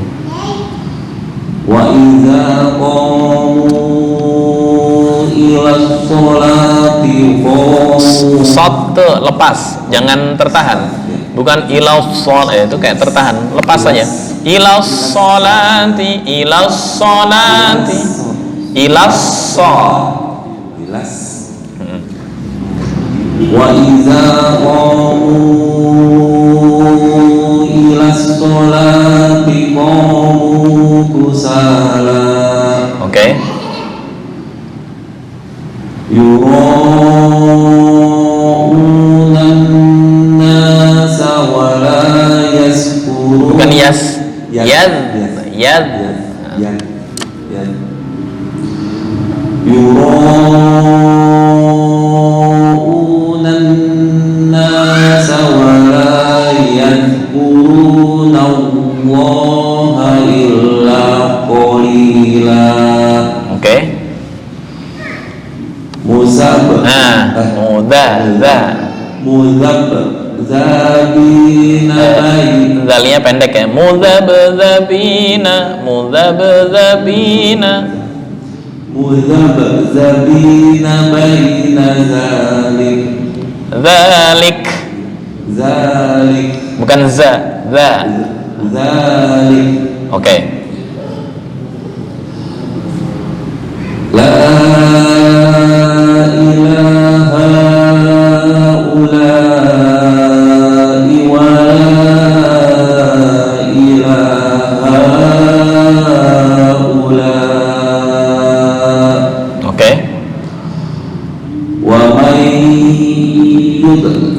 Wa idza qamu ila sholati qamu. Shot lepas, jangan tertahan. Bukan ila shol, itu kayak tertahan. Lepas saja. Ila sholati, ila sholati, ila shol. Wa idza qamu ila sholati qamu kusala. Oke. Yura'una an-nasa wa la yazkurun. Bukan yas. Yad. Yura'una an-nasa wa la yadhkuruna Allaha illa qalila. Oke. Muzabzabina. Zalnya pendek ya. Muzabzabina baina zalik. Bukan za. Zalik. Oke. La ilaha ula'i wa la ilaha ula'. Oke. Wa may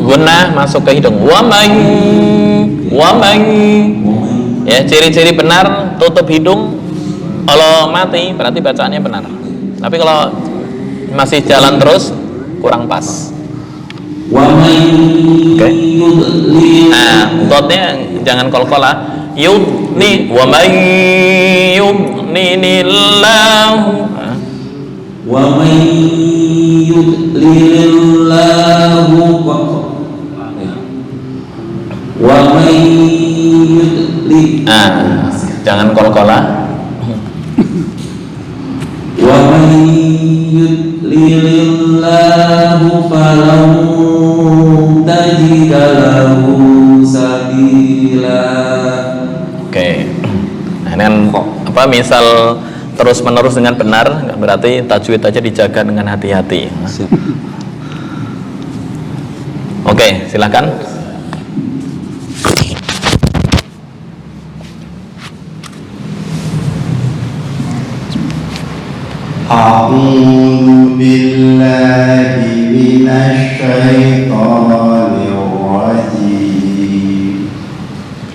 Gunnah masuk ke hidung. Wa may. Ya, ciri-ciri benar tutup hidung. Kalau mati berarti bacaannya benar. Tapi kalau masih jalan terus kurang pas. Oke. Nah, dotnya jangan kol-kola. Yudni wa may yudninillahu. Wa may yudlilillahu wa may yudlil. Jangan kol-kola. Wa may yudlilillahu falan tajida lahu sabila. Oke. Nah, ini kan apa misal terus menerus dengan benar, berarti tajwid aja dijaga dengan hati-hati. Oke, silakan. A'udzu billahi minasy syaithanir rajim.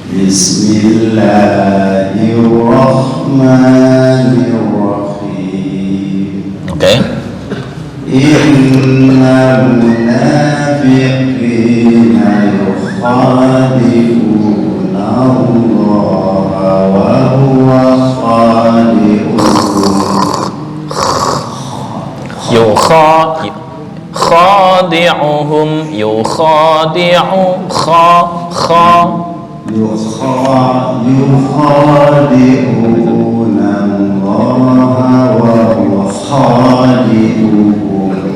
Bismillahirrahmanirrahim. Oke. Innal munafiqina yukhadi'una Allaha wa huwa khadi'uhum. Yukhadi'uhum yukhadi'u kha يخادعون الله وهو خادعهم.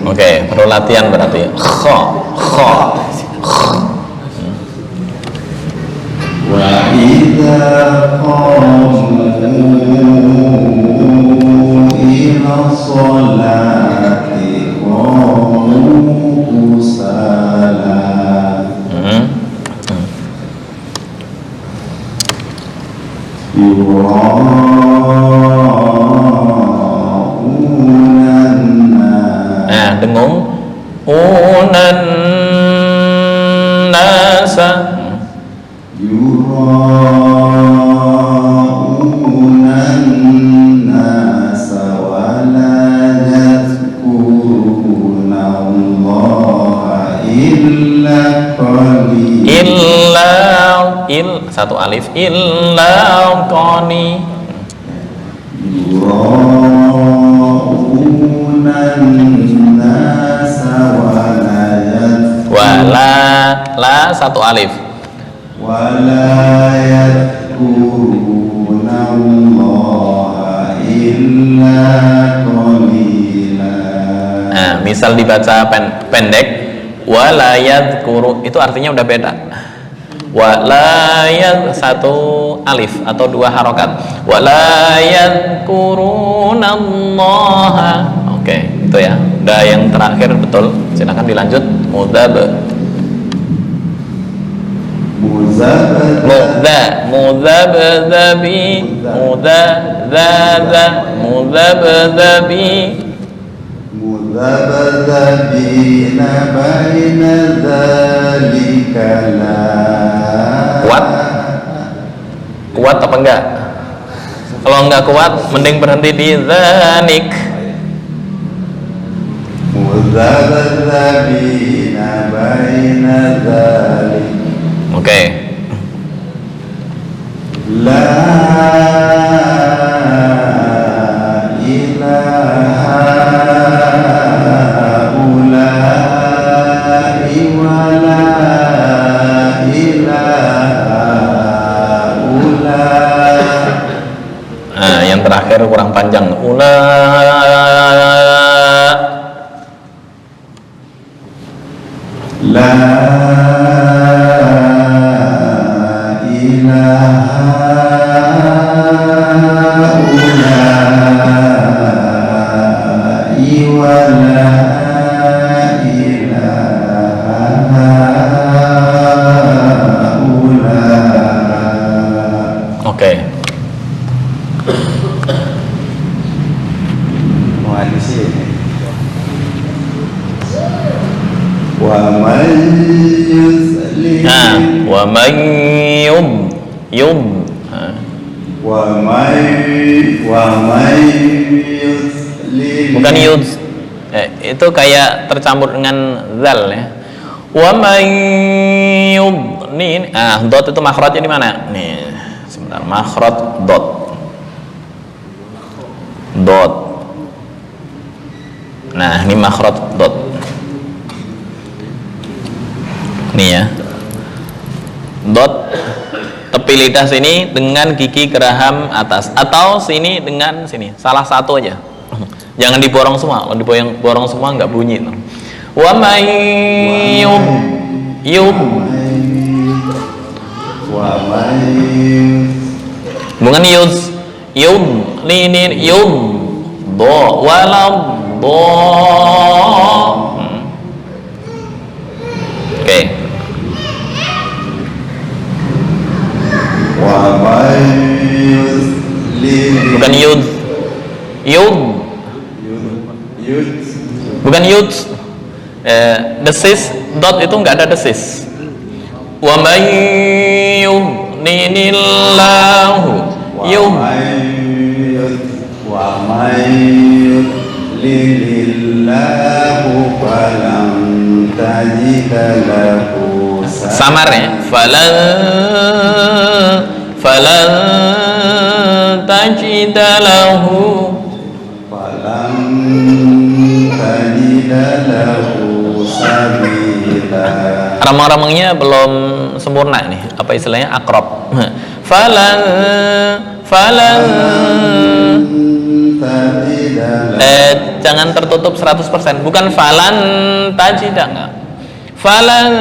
Oke, perlu latihan berarti. Kha. Wa idza qamu ila sholati qamu kusala. Nah, dengung unan nasa yuraunan nasa wa la yadhkuruna Allah illa qalila. Satu alif illa qani. Yuraunan nasa la satu alif wala yadhkuruna Allah illa qalila. Nah, misal dibaca pendek wala yadhkuru, itu artinya udah beda. Wala satu alif atau dua harokat. Wala yadhkuruna Allah. Oke, itu ya. Udah yang terakhir betul. Silakan dilanjut. Mudhabdhabina baina dzalika la. Kuat apa enggak? Kalau enggak kuat, mending berhenti di dzalik. Mudhabdhabina baina dzalik. Oke. La ilaha ulai wa la ilaha ulai. Nah, yang terakhir kurang panjang. La ilaha ulai wa la ilaha ulai. Oke. Wa man yuslim. Nah, wa man yum. Wa man yuslim. Bukan yud. Itu kayak tercampur dengan zal ya. Wa man yudni. Dot itu makhrajnya di mana? Nih, sebentar. Makhraj dot. Nah, ini makhraj dot. Nih ya. Dot tepi lidah sini dengan gigi geraham atas, atau sini dengan sini, salah satu aja. Jangan diborong semua. Kalau diborong semua nggak bunyi. Wa may yum. Bukan yuz. Yum. Ini yum. Do walam do. Oke. Bukan yud. Bukan yud. Desis dot itu nggak ada desis. Wa may yudlinillahu yud. Wa may yudlilillahu falam tajida lahu samar ya. Falan tajida lahu sabila. Remeng-remengnya belum sempurna nih. Apa istilahnya? Akrab. Falan jangan tertutup 100%. Bukan falan tajida, enggak. Falan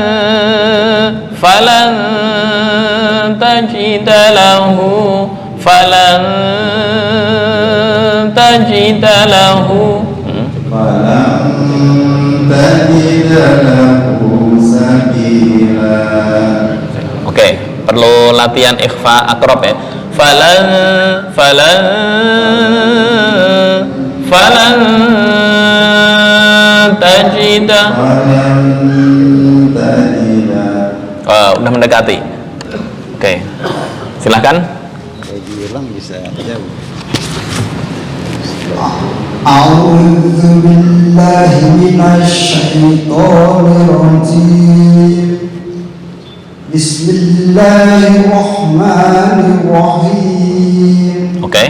tajida lahu falan tajida lahu Falam tajida lahu sabila. Oke, perlu latihan ikhfa akrab ya. Falan tajida. Udah mendekati. Oke. Silahkan. Hilang bisa jauh. A'udzu billahi minasyaitonir rajim. Bismillahirrahmanirrahim. Oke.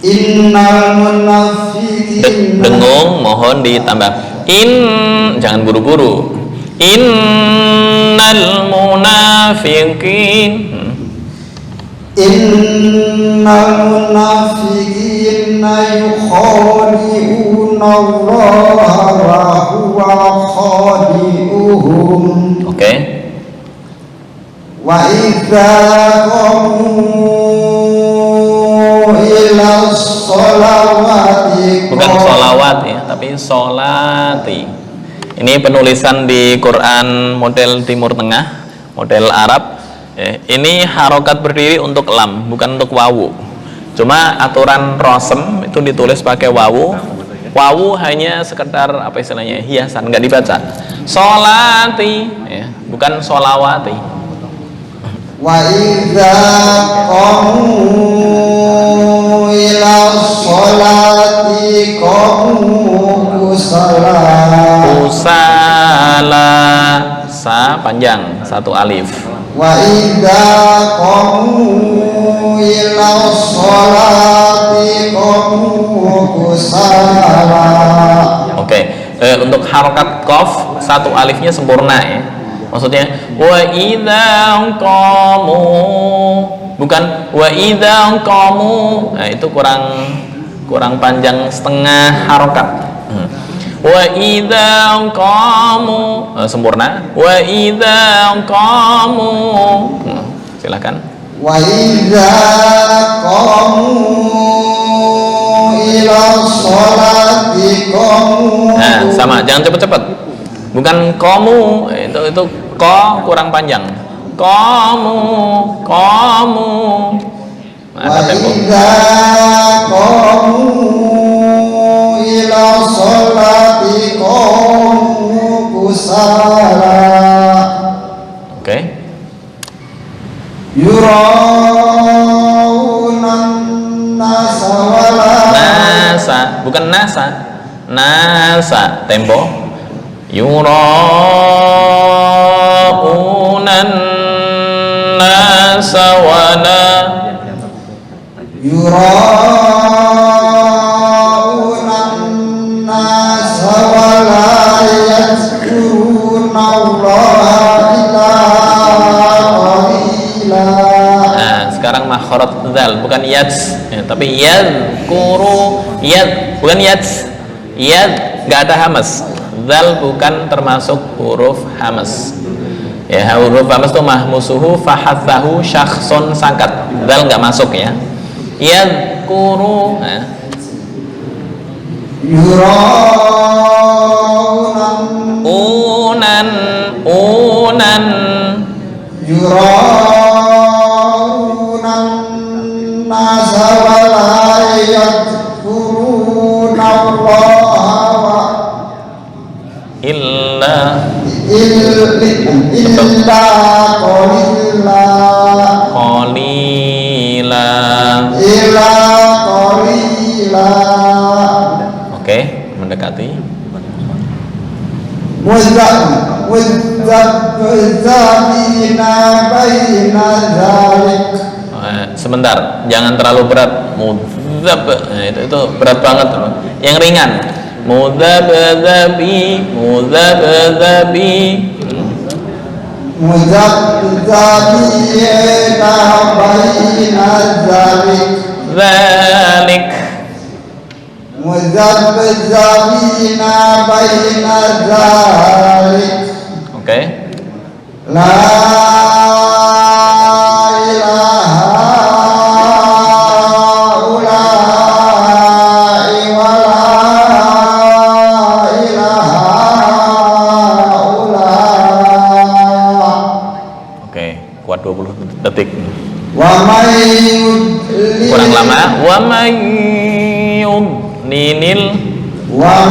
Innal munafiqina Dengung mohon ditambah. Jangan buru-buru. Innal munafiqin. Innal munafiqina yukhadi'una Allah wa huwa khadi'uhum. Oke. Wa idza qamu ila sholawati, Bukan sholawat ya, tapi sholati. Ini penulisan di Quran model Timur Tengah, model Arab. Ini harokat berdiri untuk lam, bukan untuk wawu. Cuma aturan rosem itu ditulis pakai wawu. Wawu hanya sekedar apa istilahnya, hiasan, nggak dibaca. Sholati, ya, bukan sholawati. wa idza qamu ila sholati qamu kusala. Kusala, sa panjang, satu alif. Wa idza qamu ila sholati qamu kusala. Oke, untuk harokat qaf satu alifnya sempurna ya. Maksudnya wa idza qamu, bukan wa idza qamu. Nah, itu kurang panjang setengah harokat. Wa idza qamu, sempurna. Wa idza qamu. Silakan. Wa idza qamu ila sholati qamu. Nah, sama, jangan cepet-cepet. Bukan qamu, itu ko kurang panjang. Qamu. Nah, Wa tempo. idza qamu ila sholati qamu kusala. Oke. Yuraunan nasa wala. Nasa, bukan nasa. Nasa, tempo. Yuraunan nasa wala. Yuraunan nasa wala yadhkuruna Allah illa qalila. Nah, sekarang makhraj dzal, bukan yats, ya, tapi yadhkuru, bukan yats. Nggak ada hamas. Dzal bukan termasuk huruf hamas. Ya, huruf hamas itu mahmusuhu fahathahu syakhsun sakat. Dzal nggak masuk ya. Yadhkuru. Nah. Yuraunan nasa wala yadhkuruna Allah Illa qalila. Oke, mendekati. Sebentar, jangan terlalu berat. Mudzab, nah, itu berat banget. Yang ringan. Mudzabzabi. muzabzabina baina zalik dzalik. muzabzabina baina zalik. Oke. La ilaha ulai wa la ilaha ulai. Oke, kuat 20 detik. Wa may yudlil Kurang lama. Wa may yudlil. wa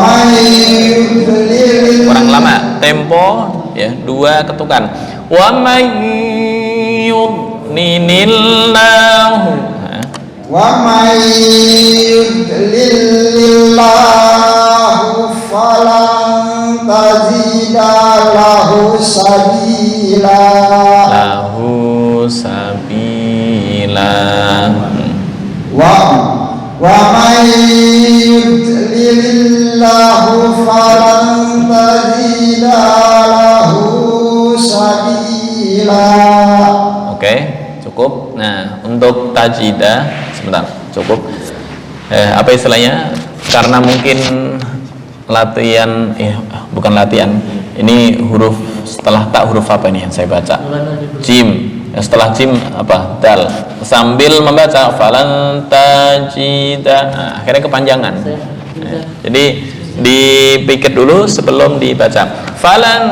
may yudlil Kurang lama. Tempo ya, 2 ketukan. Wa may yudlilillahu. wa may yudlilillahu falan tajida lahu sabila. Lahu sabila. wa may yudlilillahu falan tajida lahu sabila. Oke, cukup. Nah, untuk tajida sebentar, cukup. Apa istilahnya? Karena mungkin latihan, bukan latihan. Ini huruf setelah tak, huruf apa ini yang saya baca? Jim. Setelah jim apa? Dal. Sambil membaca falan tajida. Nah, akhirnya kepanjangan. Jadi dipikir dulu sebelum dibaca. Falan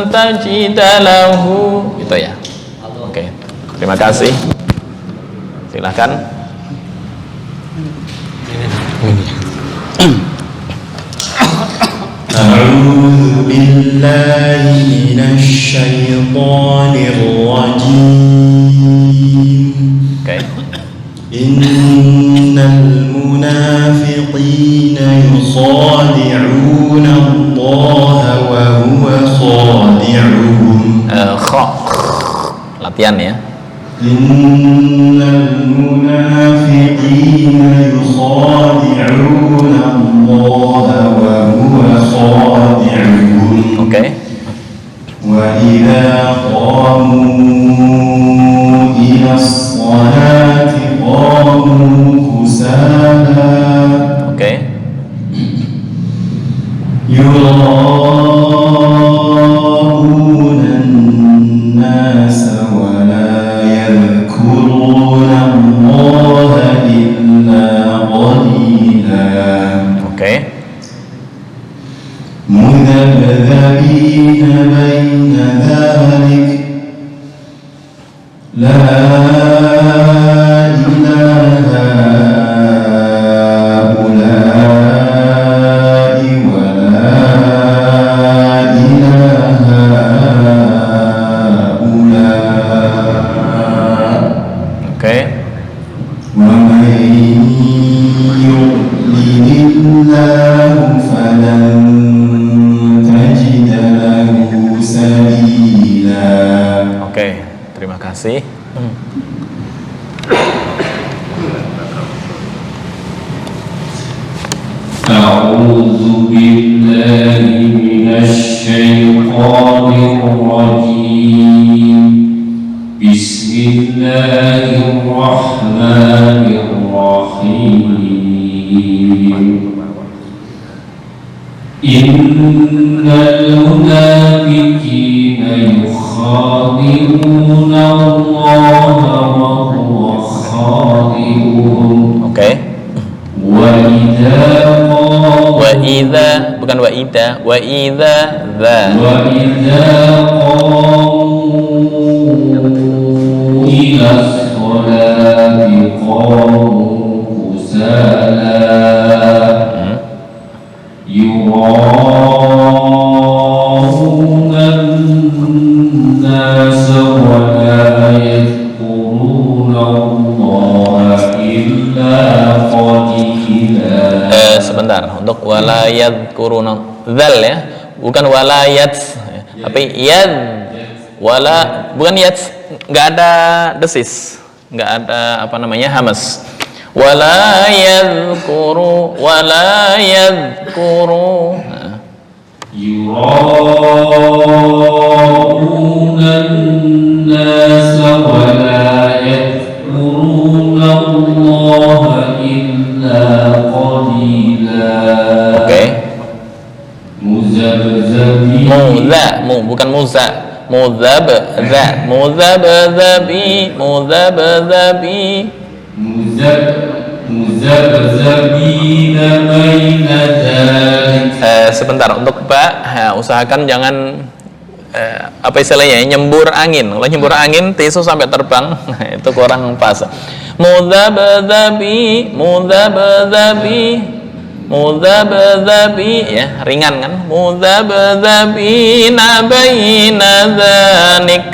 tajida lahu. Itu ya. Oke. Terima kasih. Silakan. أعوذ بالله من الشيطان الرجيم. Oke. إن المنافقين يخادعون الله وهو خادعهم. Latihan ya. إن المنافقين يخادعون الله وهو خادعهم. Oke. وإذا قاموا إلى الصلاة قاموا كسالى Oke. يراءون الناس ولا يذكرون الله إلا قليلا. Oke. مذبذبين بين ذلك لا إله هؤلاء ولا إله هؤلاء. Oke. ومن يضلل الله فلن تجد له سبيلا. Oke. Terima kasih. أعوذ بالله من الشيطان الرجيم. بسم الله الرحمن الرحيم. إن المنافقين يخادعون الله وهو خادعهم. Oke. Wa idza, bukan wa idza, wa idza dza. وإذا قاموا إلى الصلاة قاموا كسالى يراءون الناس ولا يذكرون الله إلا قليلا. Sebentar, untuk wala yadhkuruna dzal ya, bukan wala yadz, tapi yad, wala, bukan yadz, nggak ada desis, nggak ada apa namanya hamas. Wala yadhkuru, wala yadhkuru. Nah, يراءون الناس ولا يذكرون الله إلا قليلا. Oke. مذبذبين Bukan muza. Muzabzabi. مذبذبين بين ذلك. Sebentar, untuk ba, usahakan jangan apa istilahnya, nyembur angin. Kalau nyembur angin tisu sampai terbang, itu kurang pas. Muzabzabi ya, ringan kan? Muzabzabina baina dzalik.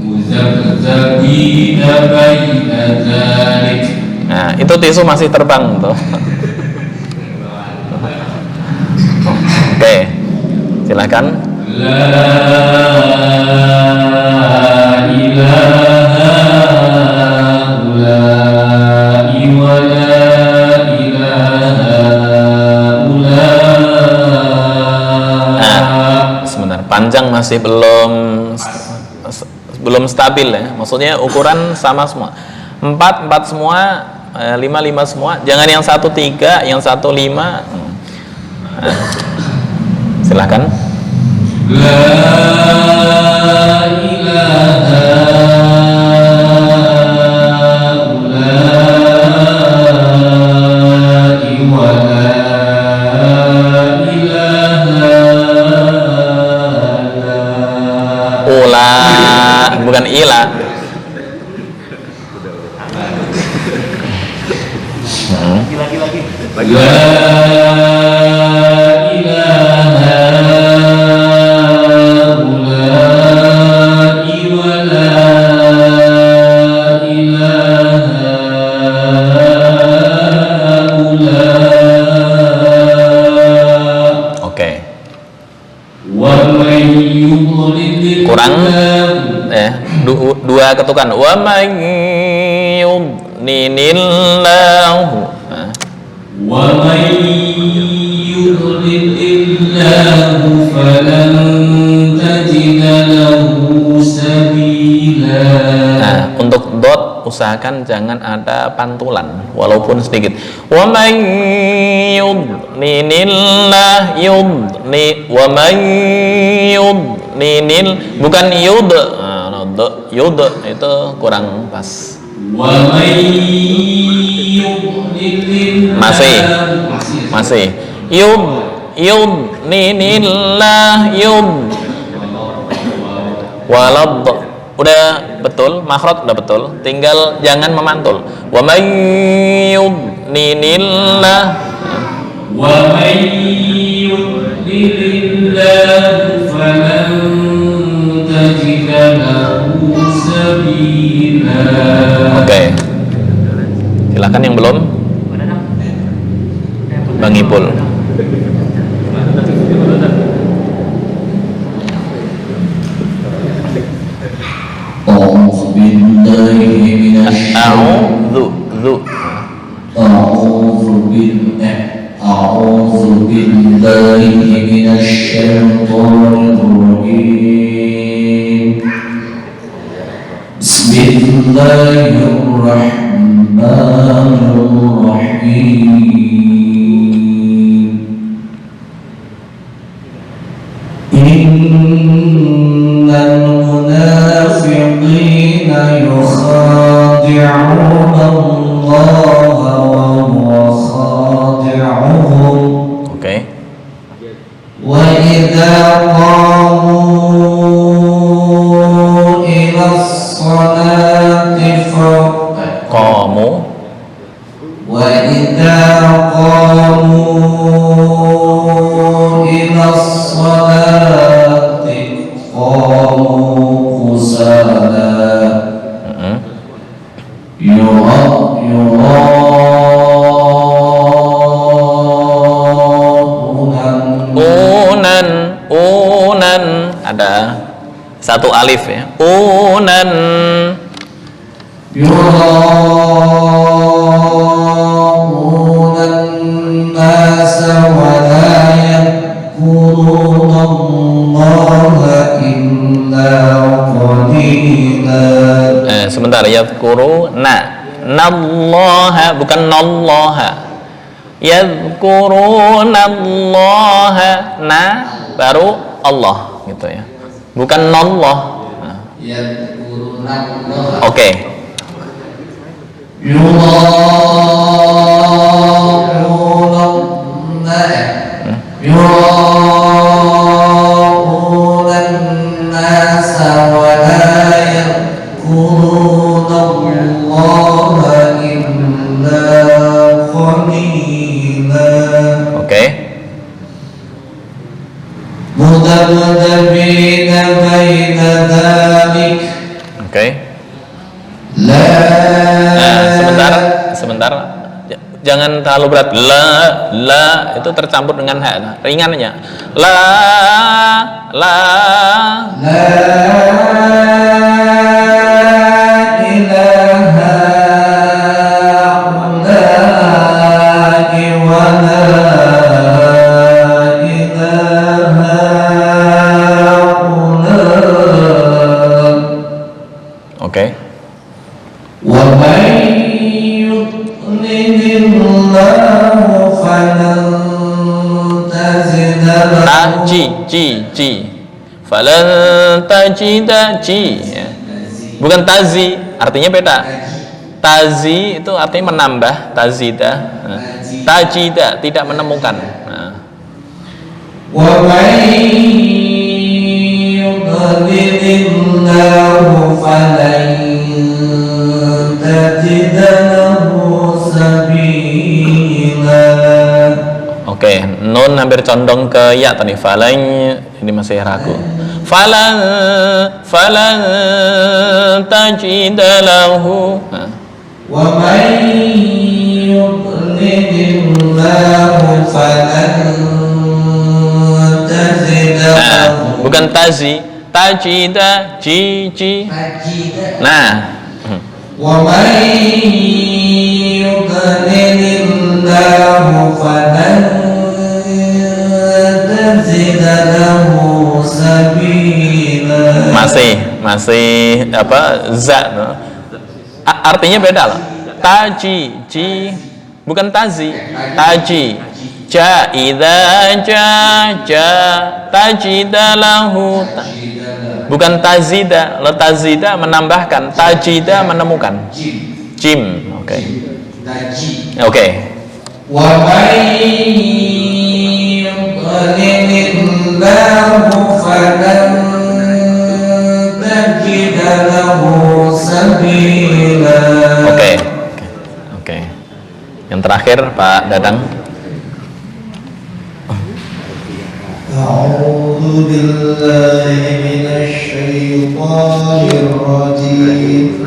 Muzabzabina baina dzalik. Nah, itu tisu masih terbang tuh. Oke, silakan. La ilaha ula'i wa la ilaha ula'i. Sebentar, panjang masih belum stabil ya. Maksudnya ukuran sama semua. 4 semua, 5 semua. Jangan yang 1 3, yang 1 5. Silakan. La ilaha ula'i wa la ilaha Ula, bukan ila. La ilaha ula'i wa la ilaha ula'i. Oke. Wa man yudlil Kurang dua ketukan. Wa may yudlilillahu. Wa man yudlilillahu falan tajida lahu sabila. Nah, untuk dot usahakan jangan ada pantulan walaupun sedikit. Wa may yudlilillah wa may yudlilil, bukan yud. Yud itu kurang pas. Wa may yudlilillah Masih. Yudlilillah walad. Udah betul, makhraj udah betul, tinggal jangan memantul. Wa may yudlilillah wa may yudlilillah falan tajida lahu sabila. Oke. Silakan yang belum. Bang Ipul. A'udzu billahi minasy syaitonir rajim. Bismillahirrahmanirrahim. Innal munafiqina yukhadi'una Allaha wa huwa khadi'uhum. Oke. Wa idza qamu ila as-salati Qamu. wa idza qamu ila as-salati qamu kusala Unan ada satu alif ya. Unan. yura'unan nasa wa la Allah illa qalila. Sebentar, yadhkuruna nallaha, bukan nallaha. Yadhkurunallaha, na baru Allah gitu ya, bukan nallah. Yadhkuruna Allah. Oke. Yura'una an-nasa wa la yadhkuruna Allah illa qalila. Oke. Mudabdabina baina dhalik. Oke. Sebentar. Jangan terlalu berat. La itu tercampur dengan ha. Ringan aja. La ilaha ula'i wa la ilaha ula'. Oke. Wa man yudlilillahu falan tajida lahu Ji falan tajida ya. Bukan tazi, artinya beda. Tazi itu artinya menambah, tazida. Tajida tidak menemukan. wa man yudlilillahu falan tajida lahu sabila. Oke, nun hampir condong ke ya tadi. Falan ini masih ragu. Falan tajida lahu. Wa man yudlilillahu falan tajida lahu. Bukan tazi, tajida ji. Nah, Wa man yudlilillahu falan tajida lahu sabila. masih apa za no? Artinya beda loh. Taji ji bukan tazi, taji ja idza ja tajida lahu, bukan tazida. Lo tazida menambahkan, tajida menemukan. Jim. Oke. Oke. Wa man yudlilillahu falan tajida lahu sabila. Oke. Yang terakhir Pak Dadang. A'udzu billahi minasy syaithanir rajim.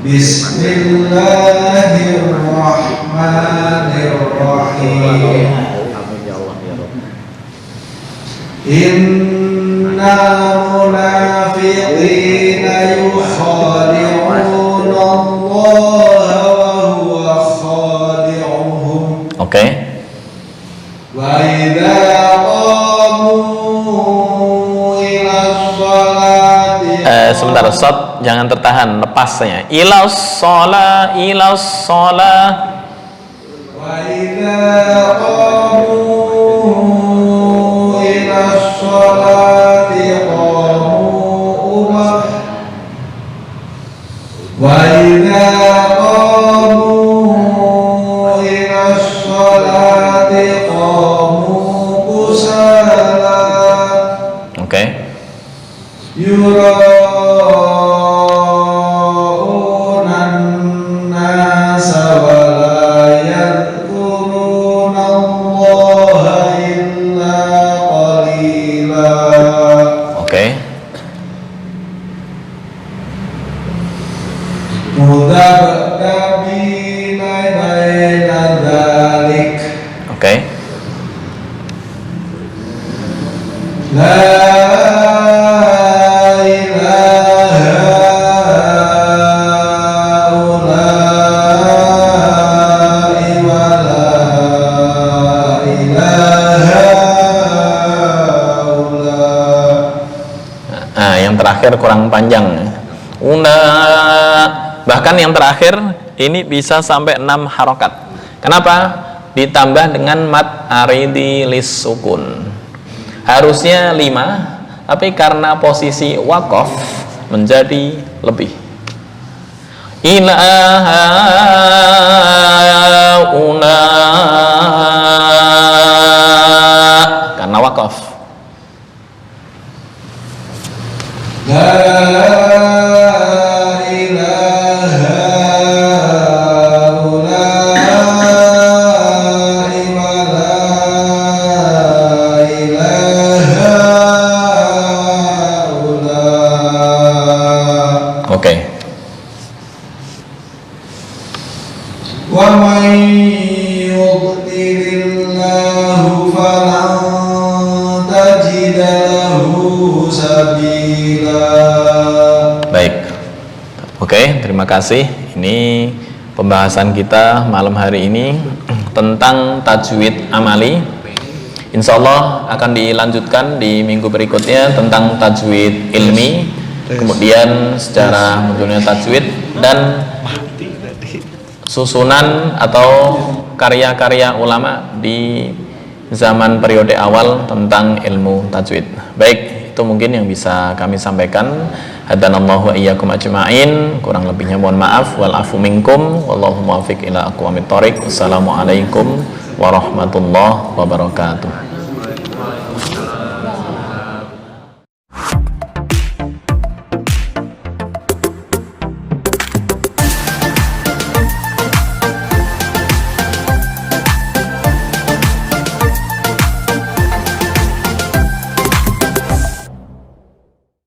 Bismillahirrahmanirrahim. Innal munafiqina yukhadi'una Allah wa huwa khadi'uhum. Oke. Wa idza qamu ila sholati. Sebentar, stop, jangan tertahan, lepasnya. Ilas sholah. Wa idza qamu ila sholati qamu. Wa idza qamu ila sholati qamu kusala. Oke. Yura'una an-nasa wa la yadhkuruna Allah illa qalila. Oke. Mudabdabina baina dzalik. Oke. La ilaha ula'i wa la ilaha ula'i. yang terakhir kurang panjang. Bahkan yang terakhir ini bisa sampai 6 harokat. Kenapa? Ditambah dengan mat aridi lis sukun. Harusnya 5, tapi karena posisi wakof menjadi lebih. Karena wakof. Terima kasih. Ini pembahasan kita malam hari ini tentang tajwid amali. Insya Allah akan dilanjutkan di minggu berikutnya tentang tajwid ilmi, kemudian secara munculnya tajwid dan susunan atau karya-karya ulama di zaman periode awal tentang ilmu tajwid. Baik, itu mungkin yang bisa kami sampaikan. Hadanallahu wa iyyakum ajma'in. Kurang lebihnya mohon maaf. Wal afu minkum. Wallahu muwaffiq ila aqwamit thoriq. Wassalamualaikum warahmatullahi wabarakatuh.